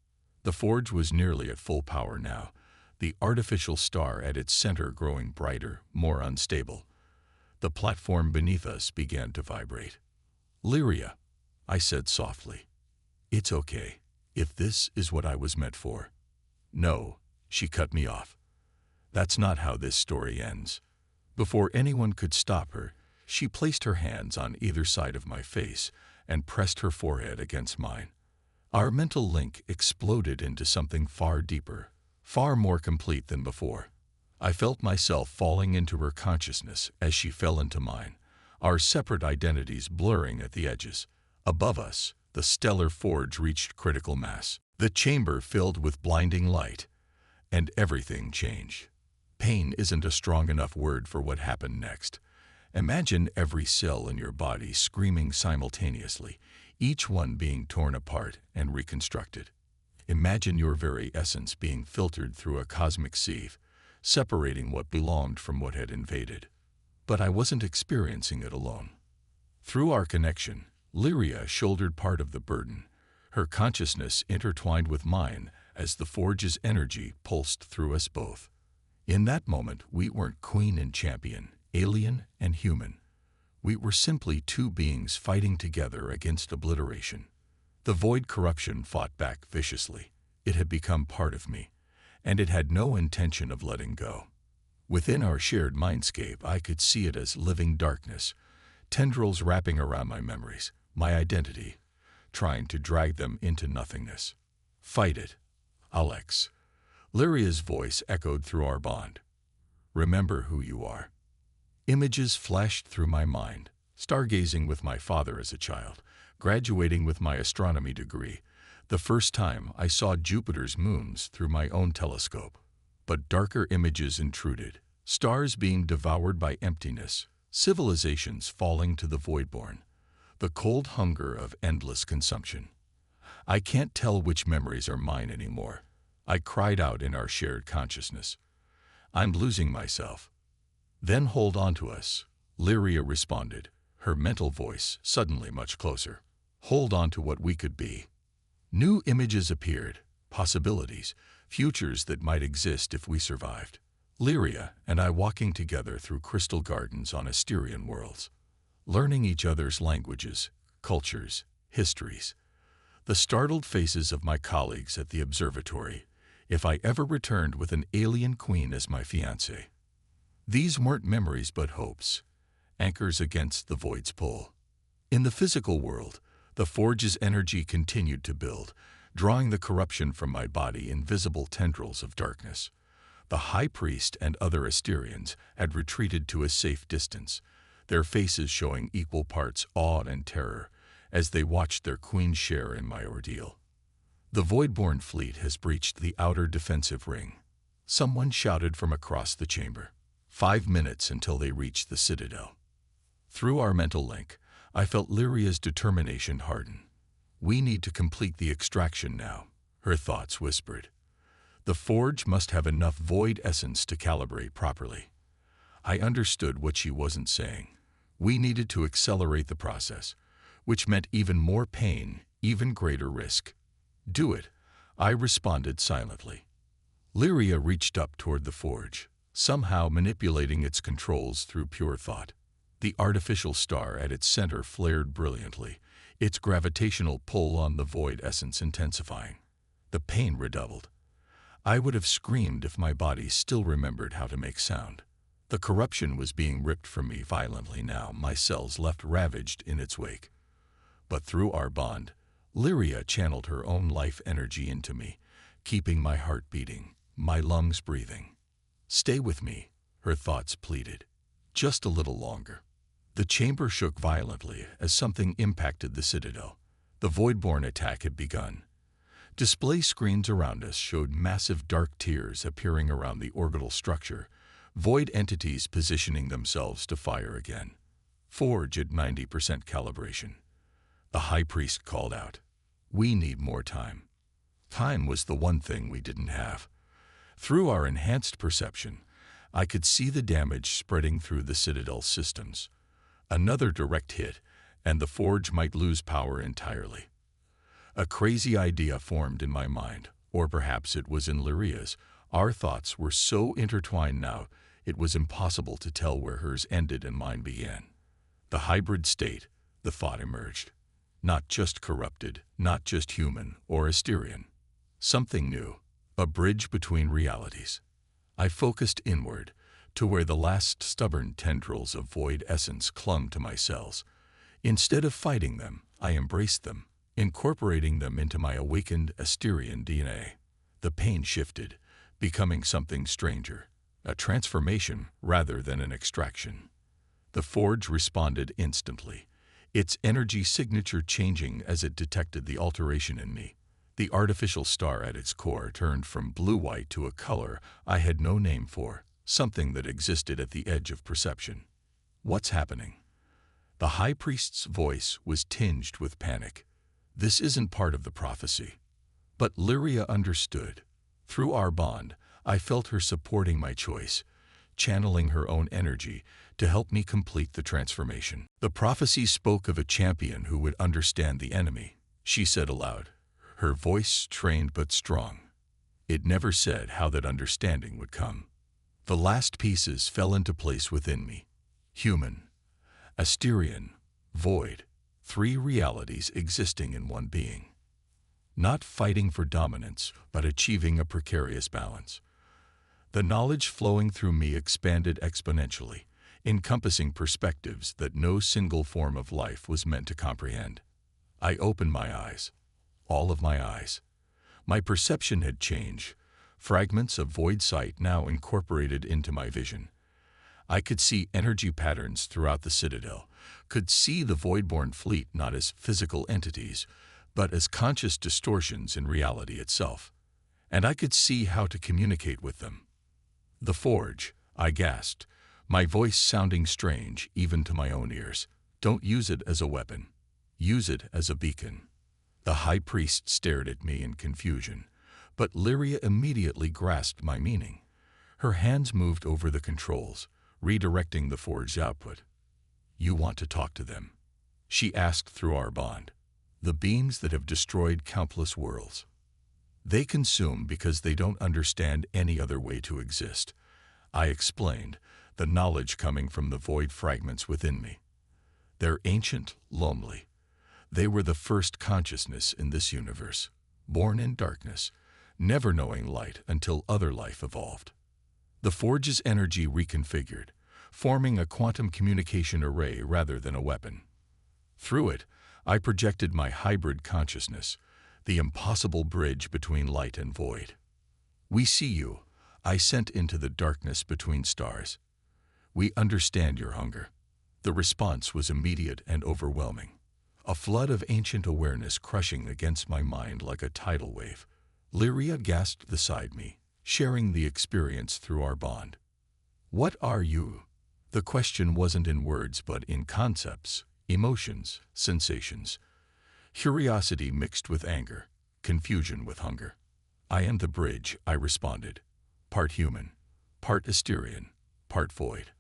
The forge was nearly at full power now, the artificial star at its center growing brighter, more unstable. The platform beneath us began to vibrate. Lyria, I said softly. It's okay, if this is what I was meant for. No, she cut me off. That's not how this story ends. Before anyone could stop her, she placed her hands on either side of my face and pressed her forehead against mine. Our mental link exploded into something far deeper, far more complete than before. I felt myself falling into her consciousness as she fell into mine, our separate identities blurring at the edges. Above us, the stellar forge reached critical mass. The chamber filled with blinding light, and everything changed. Pain isn't a strong enough word for what happened next. Imagine every cell in your body screaming simultaneously, each one being torn apart and reconstructed. Imagine your very essence being filtered through a cosmic sieve, separating what belonged from what had invaded. But I wasn't experiencing it alone. Through our connection, Lyria shouldered part of the burden, her consciousness intertwined with mine as the forge's energy pulsed through us both. In that moment, we weren't queen and champion, alien and human. We were simply two beings fighting together against obliteration. The void corruption fought back viciously. It had become part of me, and it had no intention of letting go. Within our shared mindscape, I could see it as living darkness, tendrils wrapping around my memories, my identity, trying to drag them into nothingness. Fight it, Alex. Lyria's voice echoed through our bond. Remember who you are. Images flashed through my mind, stargazing with my father as a child, graduating with my astronomy degree, the first time I saw Jupiter's moons through my own telescope. But darker images intruded, stars being devoured by emptiness, civilizations falling to the voidborn, the cold hunger of endless consumption. I can't tell which memories are mine anymore. I cried out in our shared consciousness. I'm losing myself. Then hold on to us, Lyria responded, her mental voice suddenly much closer. Hold on to what we could be. New images appeared, possibilities, futures that might exist if we survived. Lyria and I walking together through crystal gardens on Asterian worlds, learning each other's languages, cultures, histories. The startled faces of my colleagues at the observatory, if I ever returned with an alien queen as my fiancé. These weren't memories but hopes, anchors against the void's pull. In the physical world, the forge's energy continued to build, drawing the corruption from my body in visible tendrils of darkness. The high priest and other Asterians had retreated to a safe distance, their faces showing equal parts awe and terror as they watched their queen share in my ordeal. The Voidborn fleet has breached the outer defensive ring. Someone shouted from across the chamber. 5 minutes until they reached the citadel. Through our mental link, I felt Lyria's determination harden. We need to complete the extraction now, her thoughts whispered. The forge must have enough void essence to calibrate properly. I understood what she wasn't saying. We needed to accelerate the process, which meant even more pain, even greater risk. Do it, I responded silently. Lyria reached up toward the forge, somehow manipulating its controls through pure thought. The artificial star at its center flared brilliantly, its gravitational pull on the void essence intensifying. The pain redoubled. I would have screamed if my body still remembered how to make sound. The corruption was being ripped from me violently now, my cells left ravaged in its wake. But through our bond, Lyria channeled her own life energy into me, keeping my heart beating, my lungs breathing. Stay with me, her thoughts pleaded. Just a little longer. The chamber shook violently as something impacted the citadel. The Voidborn attack had begun. Display screens around us showed massive dark tiers appearing around the orbital structure, void entities positioning themselves to fire again. Forge at 90% calibration. The High Priest called out. We need more time. Time was the one thing we didn't have. Through our enhanced perception, I could see the damage spreading through the Citadel systems. Another direct hit, and the forge might lose power entirely. A crazy idea formed in my mind, or perhaps it was in Lyria's. Our thoughts were so intertwined now, it was impossible to tell where hers ended and mine began. The hybrid state, the thought emerged. Not just corrupted, not just human or Asterian. Something new, A bridge between realities. I focused inward, to where the last stubborn tendrils of void essence clung to my cells. Instead of fighting them, I embraced them, incorporating them into my awakened Asterian DNA. The pain shifted, becoming something stranger, a transformation rather than an extraction. The forge responded instantly, its energy signature changing as it detected the alteration in me. The artificial star at its core turned from blue-white to a color I had no name for, something that existed at the edge of perception. What's happening? The high priest's voice was tinged with panic. This isn't part of the prophecy. But Lyria understood. Through our bond, I felt her supporting my choice, channeling her own energy to help me complete the transformation. The prophecy spoke of a champion who would understand the enemy, she said aloud, her voice trained but strong. It never said how that understanding would come. The last pieces fell into place within me. Human, Asterian, void, three realities existing in one being. Not fighting for dominance, but achieving a precarious balance. The knowledge flowing through me expanded exponentially, encompassing perspectives that no single form of life was meant to comprehend. I opened my eyes. All of my eyes. My perception had changed, fragments of void sight now incorporated into my vision. I could see energy patterns throughout the citadel, could see the voidborn fleet not as physical entities, but as conscious distortions in reality itself. And I could see how to communicate with them. The forge, I gasped, my voice sounding strange even to my own ears. Don't use it as a weapon. Use it as a beacon. The high priest stared at me in confusion, but Lyria immediately grasped my meaning. Her hands moved over the controls, redirecting the forge's output. You want to talk to them? She asked through our bond. The beings that have destroyed countless worlds. They consume because they don't understand any other way to exist. I explained, the knowledge coming from the void fragments within me. They're ancient, lonely. They were the first consciousness in this universe, born in darkness, never knowing light until other life evolved. The forge's energy reconfigured, forming a quantum communication array rather than a weapon. Through it, I projected my hybrid consciousness, the impossible bridge between light and void. We see you, I sent into the darkness between stars. We understand your hunger. The response was immediate and overwhelming. A flood of ancient awareness crushing against my mind like a tidal wave. Lyria gasped beside me, sharing the experience through our bond. What are you? The question wasn't in words but in concepts, emotions, sensations. Curiosity mixed with anger, confusion with hunger. I am the bridge, I responded. Part human, part Asterian, part void.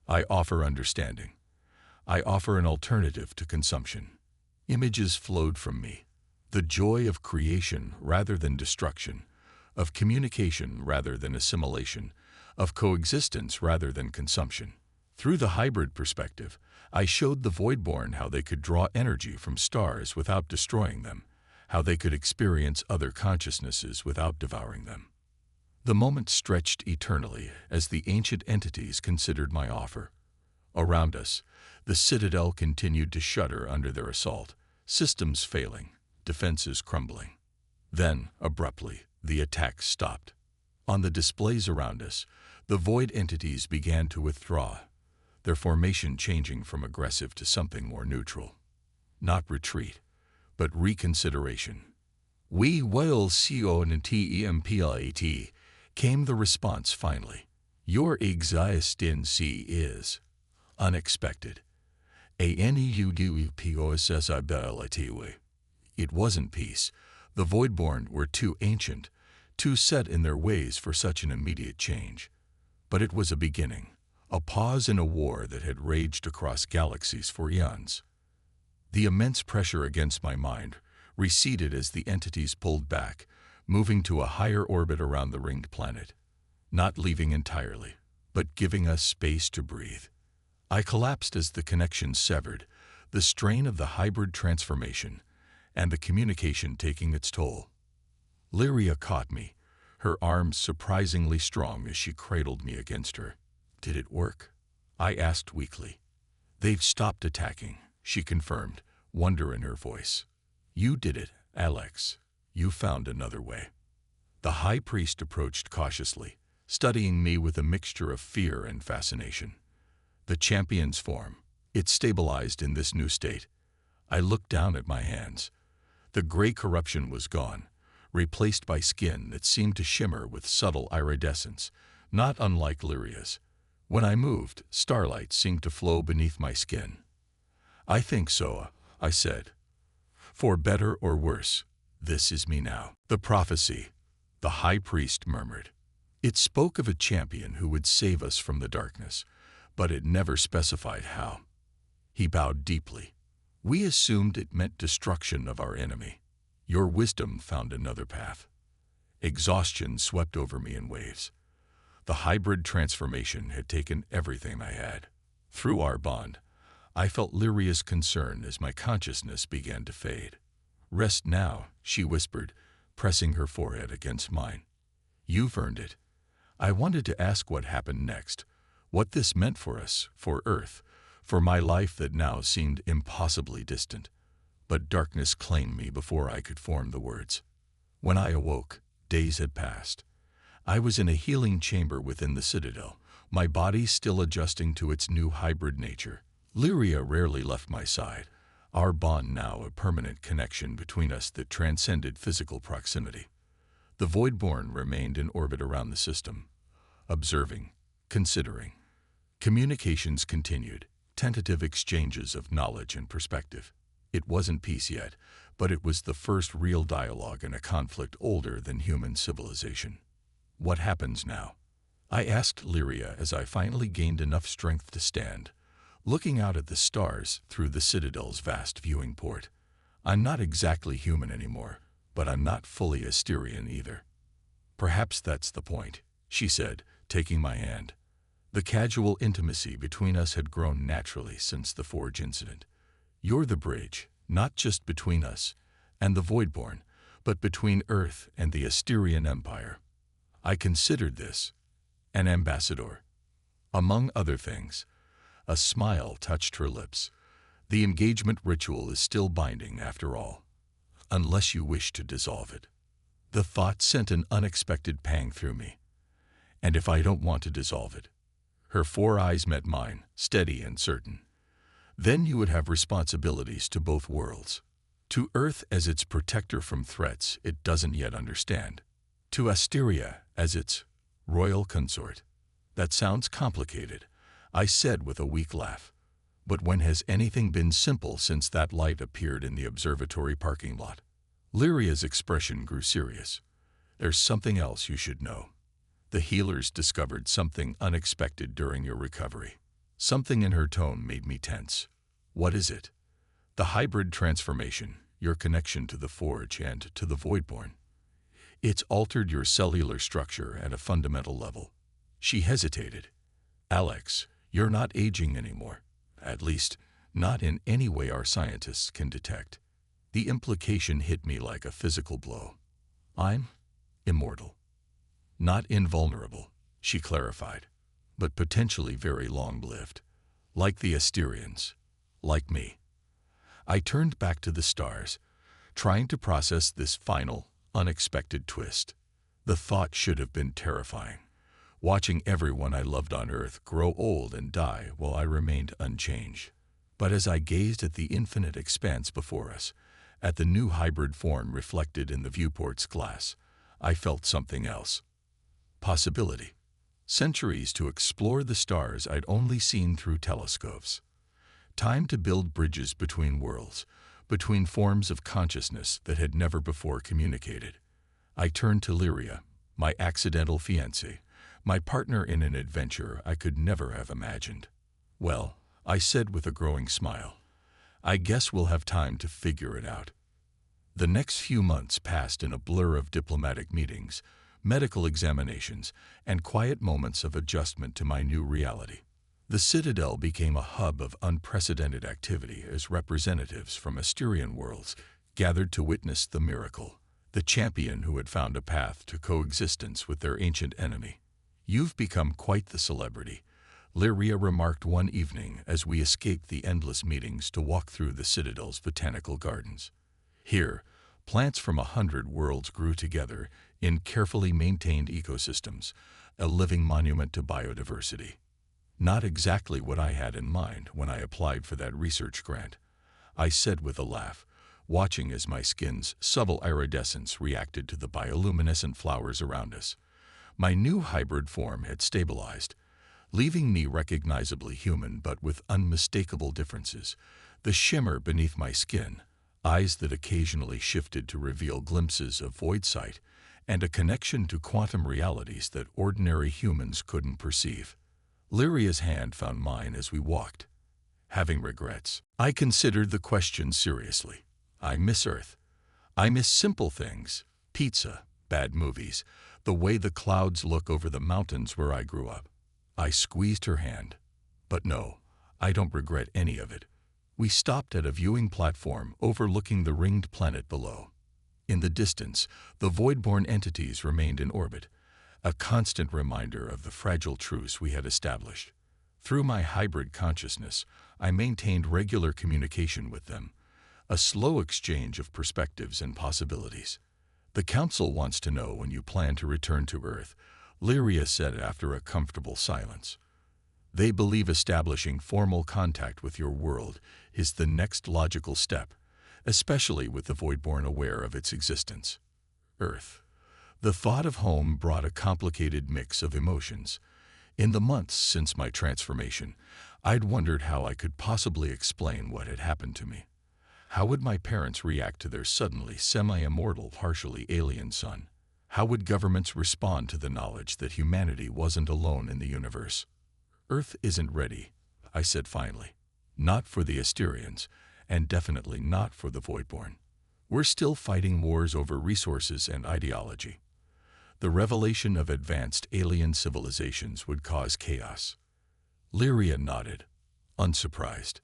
I offer understanding. I offer an alternative to consumption. Images flowed from me. The joy of creation rather than destruction, of communication rather than assimilation, of coexistence rather than consumption. Through the hybrid perspective, I showed the voidborn how they could draw energy from stars without destroying them, how they could experience other consciousnesses without devouring them. The moment stretched eternally as the ancient entities considered my offer. Around us, the citadel continued to shudder under their assault, systems failing, defenses crumbling. Then, abruptly, the attacks stopped. On the displays around us, the void entities began to withdraw, their formation changing from aggressive to something more neutral. Not retreat, but reconsideration. We will see on TEMPLAT, came the response finally. Your existence is unexpected. It wasn't peace. The voidborn were too ancient, too set in their ways for such an immediate change. But it was a beginning, a pause in a war that had raged across galaxies for eons. The immense pressure against my mind receded as the entities pulled back, moving to a higher orbit around the ringed planet, not leaving entirely, but giving us space to breathe. I collapsed as the connection severed, the strain of the hybrid transformation, and the communication taking its toll. Lyria caught me, her arms surprisingly strong as she cradled me against her. "Did it work?" I asked weakly. "They've stopped attacking," she confirmed, wonder in her voice. "You did it, Alex. You found another way." The high priest approached cautiously, studying me with a mixture of fear and fascination. The champion's form, it stabilized in this new state. I looked down at my hands. The gray corruption was gone, replaced by skin that seemed to shimmer with subtle iridescence, not unlike Lyria's. When I moved, starlight seemed to flow beneath my skin. "I think so," I said. "For better or worse, this is me now." "The prophecy," the high priest murmured. "It spoke of a champion who would save us from the darkness, but it never specified how." He bowed deeply. "We assumed it meant destruction of our enemy. Your wisdom found another path." Exhaustion swept over me in waves. The hybrid transformation had taken everything I had. Through our bond, I felt Lyria's concern as my consciousness began to fade. "Rest now," she whispered, pressing her forehead against mine. "You've earned it." I wanted to ask what happened next, what this meant for us, for Earth, for my life that now seemed impossibly distant. But darkness claimed me before I could form the words. When I awoke, days had passed. I was in a healing chamber within the citadel, my body still adjusting to its new hybrid nature. Lyria rarely left my side, our bond now a permanent connection between us that transcended physical proximity. The Voidborn remained in orbit around the system, observing, considering. Communications continued, tentative exchanges of knowledge and perspective. It wasn't peace yet, but it was the first real dialogue in a conflict older than human civilization. "What happens now?" I asked Lyria as I finally gained enough strength to stand, looking out at the stars through the Citadel's vast viewing port. "I'm not exactly human anymore, but I'm not fully Asterian either." "Perhaps that's the point," she said, taking my hand. The casual intimacy between us had grown naturally since the Forge incident. "You're the bridge, not just between us and the Voidborn, but between Earth and the Asterian Empire." I considered this an ambassador. Among other things, a smile touched her lips. "The engagement ritual is still binding after all, unless you wish to dissolve it." The thought sent an unexpected pang through me. "And if I don't want to dissolve it?" Her four eyes met mine, steady and certain. "Then you would have responsibilities to both worlds. To Earth as its protector from threats it doesn't yet understand. To Asteria as its royal consort." "That sounds complicated," I said with a weak laugh. "But when has anything been simple since that light appeared in the observatory parking lot?" Lyria's expression grew serious. "There's something else you should know. The healers discovered something unexpected during your recovery." Something in her tone made me tense. "What is it?" "The hybrid transformation, your connection to the Forge and to the Voidborn. It's altered your cellular structure at a fundamental level." She hesitated. "Alex, you're not aging anymore. At least, not in any way our scientists can detect." The implication hit me like a physical blow. "I'm immortal. Not invulnerable," she clarified, "but potentially very long-lived. Like the Asterians. Like me." I turned back to the stars, trying to process this final, unexpected twist. The thought should have been terrifying. Watching everyone I loved on Earth grow old and die while I remained unchanged. But as I gazed at the infinite expanse before us, at the new hybrid form reflected in the viewport's glass, I felt something else. Possibility. Centuries to explore the stars I'd only seen through telescopes. Time to build bridges between worlds, between forms of consciousness that had never before communicated. I turned to Lyria, my accidental fiancé, my partner in an adventure I could never have imagined. "Well," I said with a growing smile, "I guess we'll have time to figure it out." The next few months passed in a blur of diplomatic meetings, medical examinations, and quiet moments of adjustment to my new reality. The Citadel became a hub of unprecedented activity as representatives from Asterian worlds gathered to witness the miracle, the champion who had found a path to coexistence with their ancient enemy. "You've become quite the celebrity," Lyria remarked one evening as we escaped the endless meetings to walk through the Citadel's botanical gardens. Here, plants from 100 worlds grew together in carefully maintained ecosystems, a living monument to biodiversity. "Not exactly what I had in mind when I applied for that research grant," I said with a laugh, watching as my skin's subtle iridescence reacted to the bioluminescent flowers around us. My new hybrid form had stabilized, leaving me recognizably human but with unmistakable differences. The shimmer beneath my skin, eyes that occasionally shifted to reveal glimpses of void sight, and a connection to quantum realities that ordinary humans couldn't perceive. Lyria's hand found mine as we walked. "Having regrets?" I considered the question seriously. "I miss Earth. I miss simple things, pizza, bad movies, the way the clouds look over the mountains where I grew up." I squeezed her hand. "But no, I don't regret any of it." We stopped at a viewing platform overlooking the ringed planet below. In the distance, the void-born entities remained in orbit, a constant reminder of the fragile truce we had established. Through my hybrid consciousness, I maintained regular communication with them, a slow exchange of perspectives and possibilities. "The Council wants to know when you plan to return to Earth," Lyria said after a comfortable silence. "They believe establishing formal contact with your world is the next logical step, especially with the Voidborn aware of its existence." Earth. The thought of home brought a complicated mix of emotions. In the months since my transformation, I'd wondered how I could possibly explain what had happened to me. How would my parents react to their suddenly semi-immortal, partially alien son? How would governments respond to the knowledge that humanity wasn't alone in the universe? "Earth isn't ready," I said finally. "Not for the Asterians, and definitely not for the Voidborn. We're still fighting wars over resources and ideology. The revelation of advanced alien civilizations would cause chaos." Lyria nodded, unsurprised.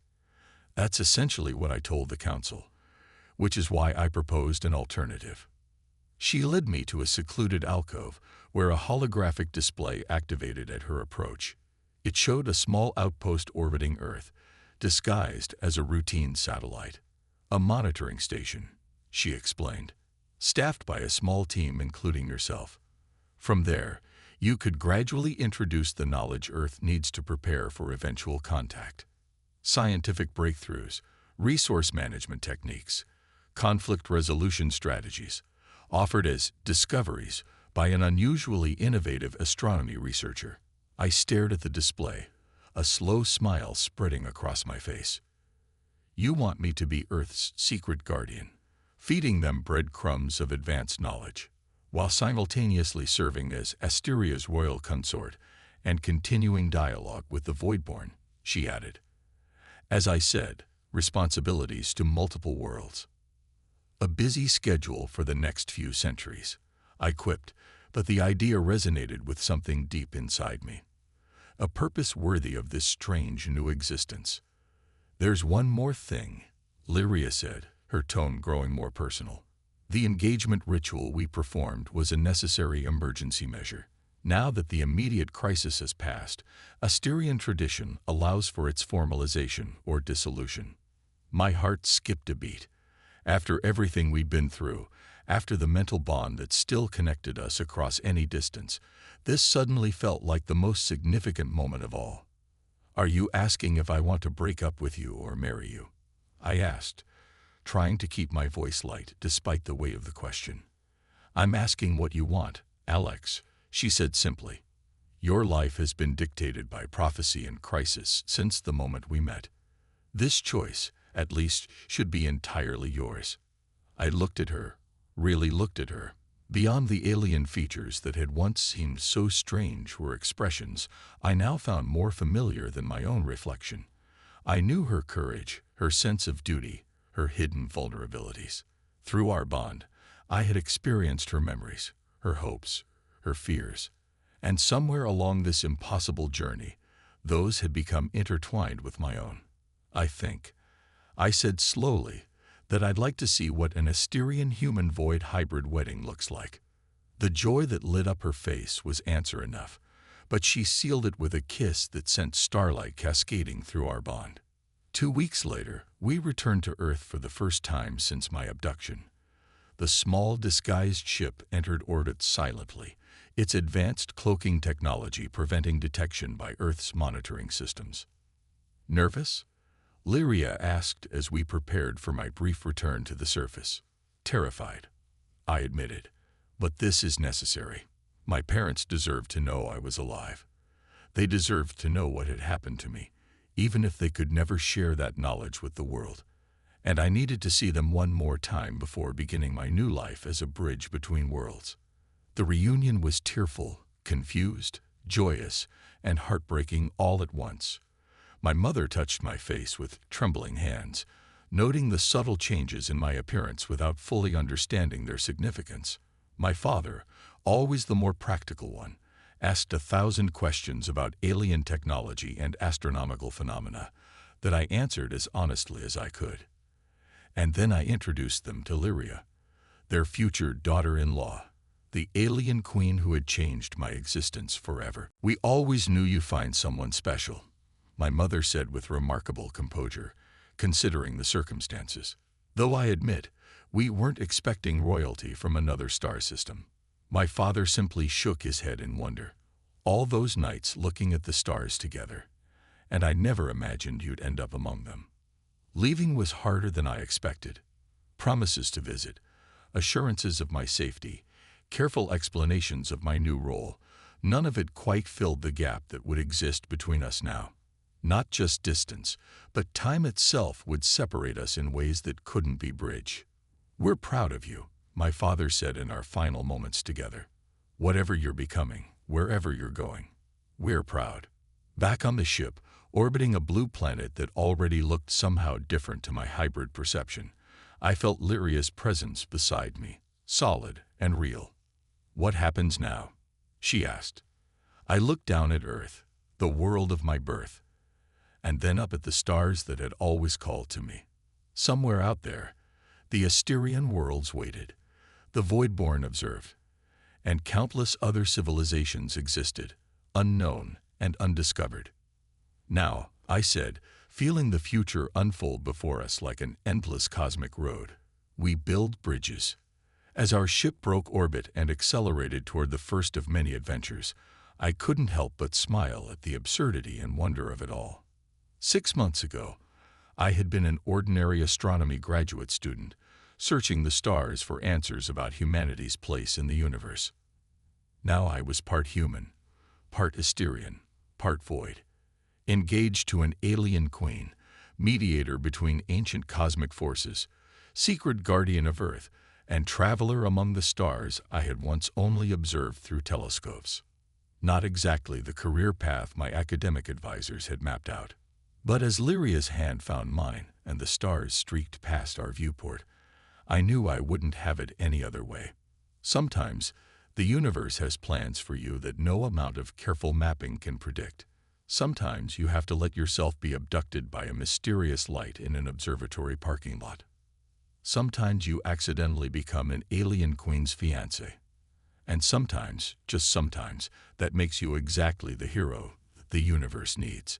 "That's essentially what I told the Council, which is why I proposed an alternative." She led me to a secluded alcove where a holographic display activated at her approach. It showed a small outpost orbiting Earth, disguised as a routine satellite. "A monitoring station," she explained, "staffed by a small team including yourself. From there, you could gradually introduce the knowledge Earth needs to prepare for eventual contact. Scientific breakthroughs, resource management techniques, conflict resolution strategies, offered as discoveries by an unusually innovative astronomy researcher." I stared at the display, a slow smile spreading across my face. "You want me to be Earth's secret guardian, feeding them breadcrumbs of advanced knowledge, while simultaneously serving as Asteria's royal consort and continuing dialogue with the Voidborn," she added. As I said, responsibilities to multiple worlds. "A busy schedule for the next few centuries," I quipped, but the idea resonated with something deep inside me. A purpose worthy of this strange new existence. "There's one more thing," Lyria said, her tone growing more personal. "The engagement ritual we performed was a necessary emergency measure. Now that the immediate crisis has passed, Asterian tradition allows for its formalization or dissolution." My heart skipped a beat. After everything we'd been through, after the mental bond that still connected us across any distance, this suddenly felt like the most significant moment of all. "Are you asking if I want to break up with you or marry you?" I asked, trying to keep my voice light despite the weight of the question. "I'm asking what you want, Alex," she said simply. "Your life has been dictated by prophecy and crisis since the moment we met. This choice, at least, should be entirely yours." I looked at her, really looked at her. Beyond the alien features that had once seemed so strange were expressions I now found more familiar than my own reflection. I knew her courage, her sense of duty, her hidden vulnerabilities. Through our bond, I had experienced her memories, her hopes, her fears, and somewhere along this impossible journey, those had become intertwined with my own. I think," I said slowly, that I'd like to see what an Asterian-human void hybrid wedding looks like. The joy that lit up her face was answer enough, but she sealed it with a kiss that sent starlight cascading through our bond. 2 weeks later, we returned to Earth for the first time since my abduction. The small, disguised ship entered orbit silently, its advanced cloaking technology preventing detection by Earth's monitoring systems. Nervous? Lyria asked as we prepared for my brief return to the surface. Terrified, I admitted. But this is necessary. My parents deserved to know I was alive. They deserved to know what had happened to me, even if they could never share that knowledge with the world. And I needed to see them one more time before beginning my new life as a bridge between worlds. The reunion was tearful, confused, joyous, and heartbreaking all at once. My mother touched my face with trembling hands, noting the subtle changes in my appearance without fully understanding their significance. My father, always the more practical one, asked 1,000 questions about alien technology and astronomical phenomena that I answered as honestly as I could. And then I introduced them to Lyria, their future daughter-in-law, the alien queen who had changed my existence forever. "We always knew you'd find someone special," my mother said with remarkable composure, considering the circumstances. Though I admit, we weren't expecting royalty from another star system. My father simply shook his head in wonder. All those nights looking at the stars together, and I never imagined you'd end up among them. Leaving was harder than I expected. Promises to visit, assurances of my safety, careful explanations of my new role, none of it quite filled the gap that would exist between us now. Not just distance, but time itself would separate us in ways that couldn't be bridged. "We're proud of you," my father said in our final moments together. "Whatever you're becoming, wherever you're going, we're proud." Back on the ship, orbiting a blue planet that already looked somehow different to my hybrid perception, I felt Lyria's presence beside me, solid and real. "What happens now?" she asked. I looked down at Earth, the world of my birth, and then up at the stars that had always called to me. Somewhere out there, the Asterian worlds waited, the Voidborn observed, and countless other civilizations existed, unknown and undiscovered. "Now," I said, feeling the future unfold before us like an endless cosmic road, "we build bridges." As our ship broke orbit and accelerated toward the first of many adventures, I couldn't help but smile at the absurdity and wonder of it all. 6 months ago, I had been an ordinary astronomy graduate student, searching the stars for answers about humanity's place in the universe. Now I was part human, part Asterian, part void, engaged to an alien queen, mediator between ancient cosmic forces, secret guardian of Earth, and traveler among the stars I had once only observed through telescopes. Not exactly the career path my academic advisors had mapped out. But as Lyria's hand found mine and the stars streaked past our viewport, I knew I wouldn't have it any other way. Sometimes, the universe has plans for you that no amount of careful mapping can predict. Sometimes you have to let yourself be abducted by a mysterious light in an observatory parking lot. Sometimes you accidentally become an alien queen's fiancé. And sometimes, just sometimes, that makes you exactly the hero the universe needs.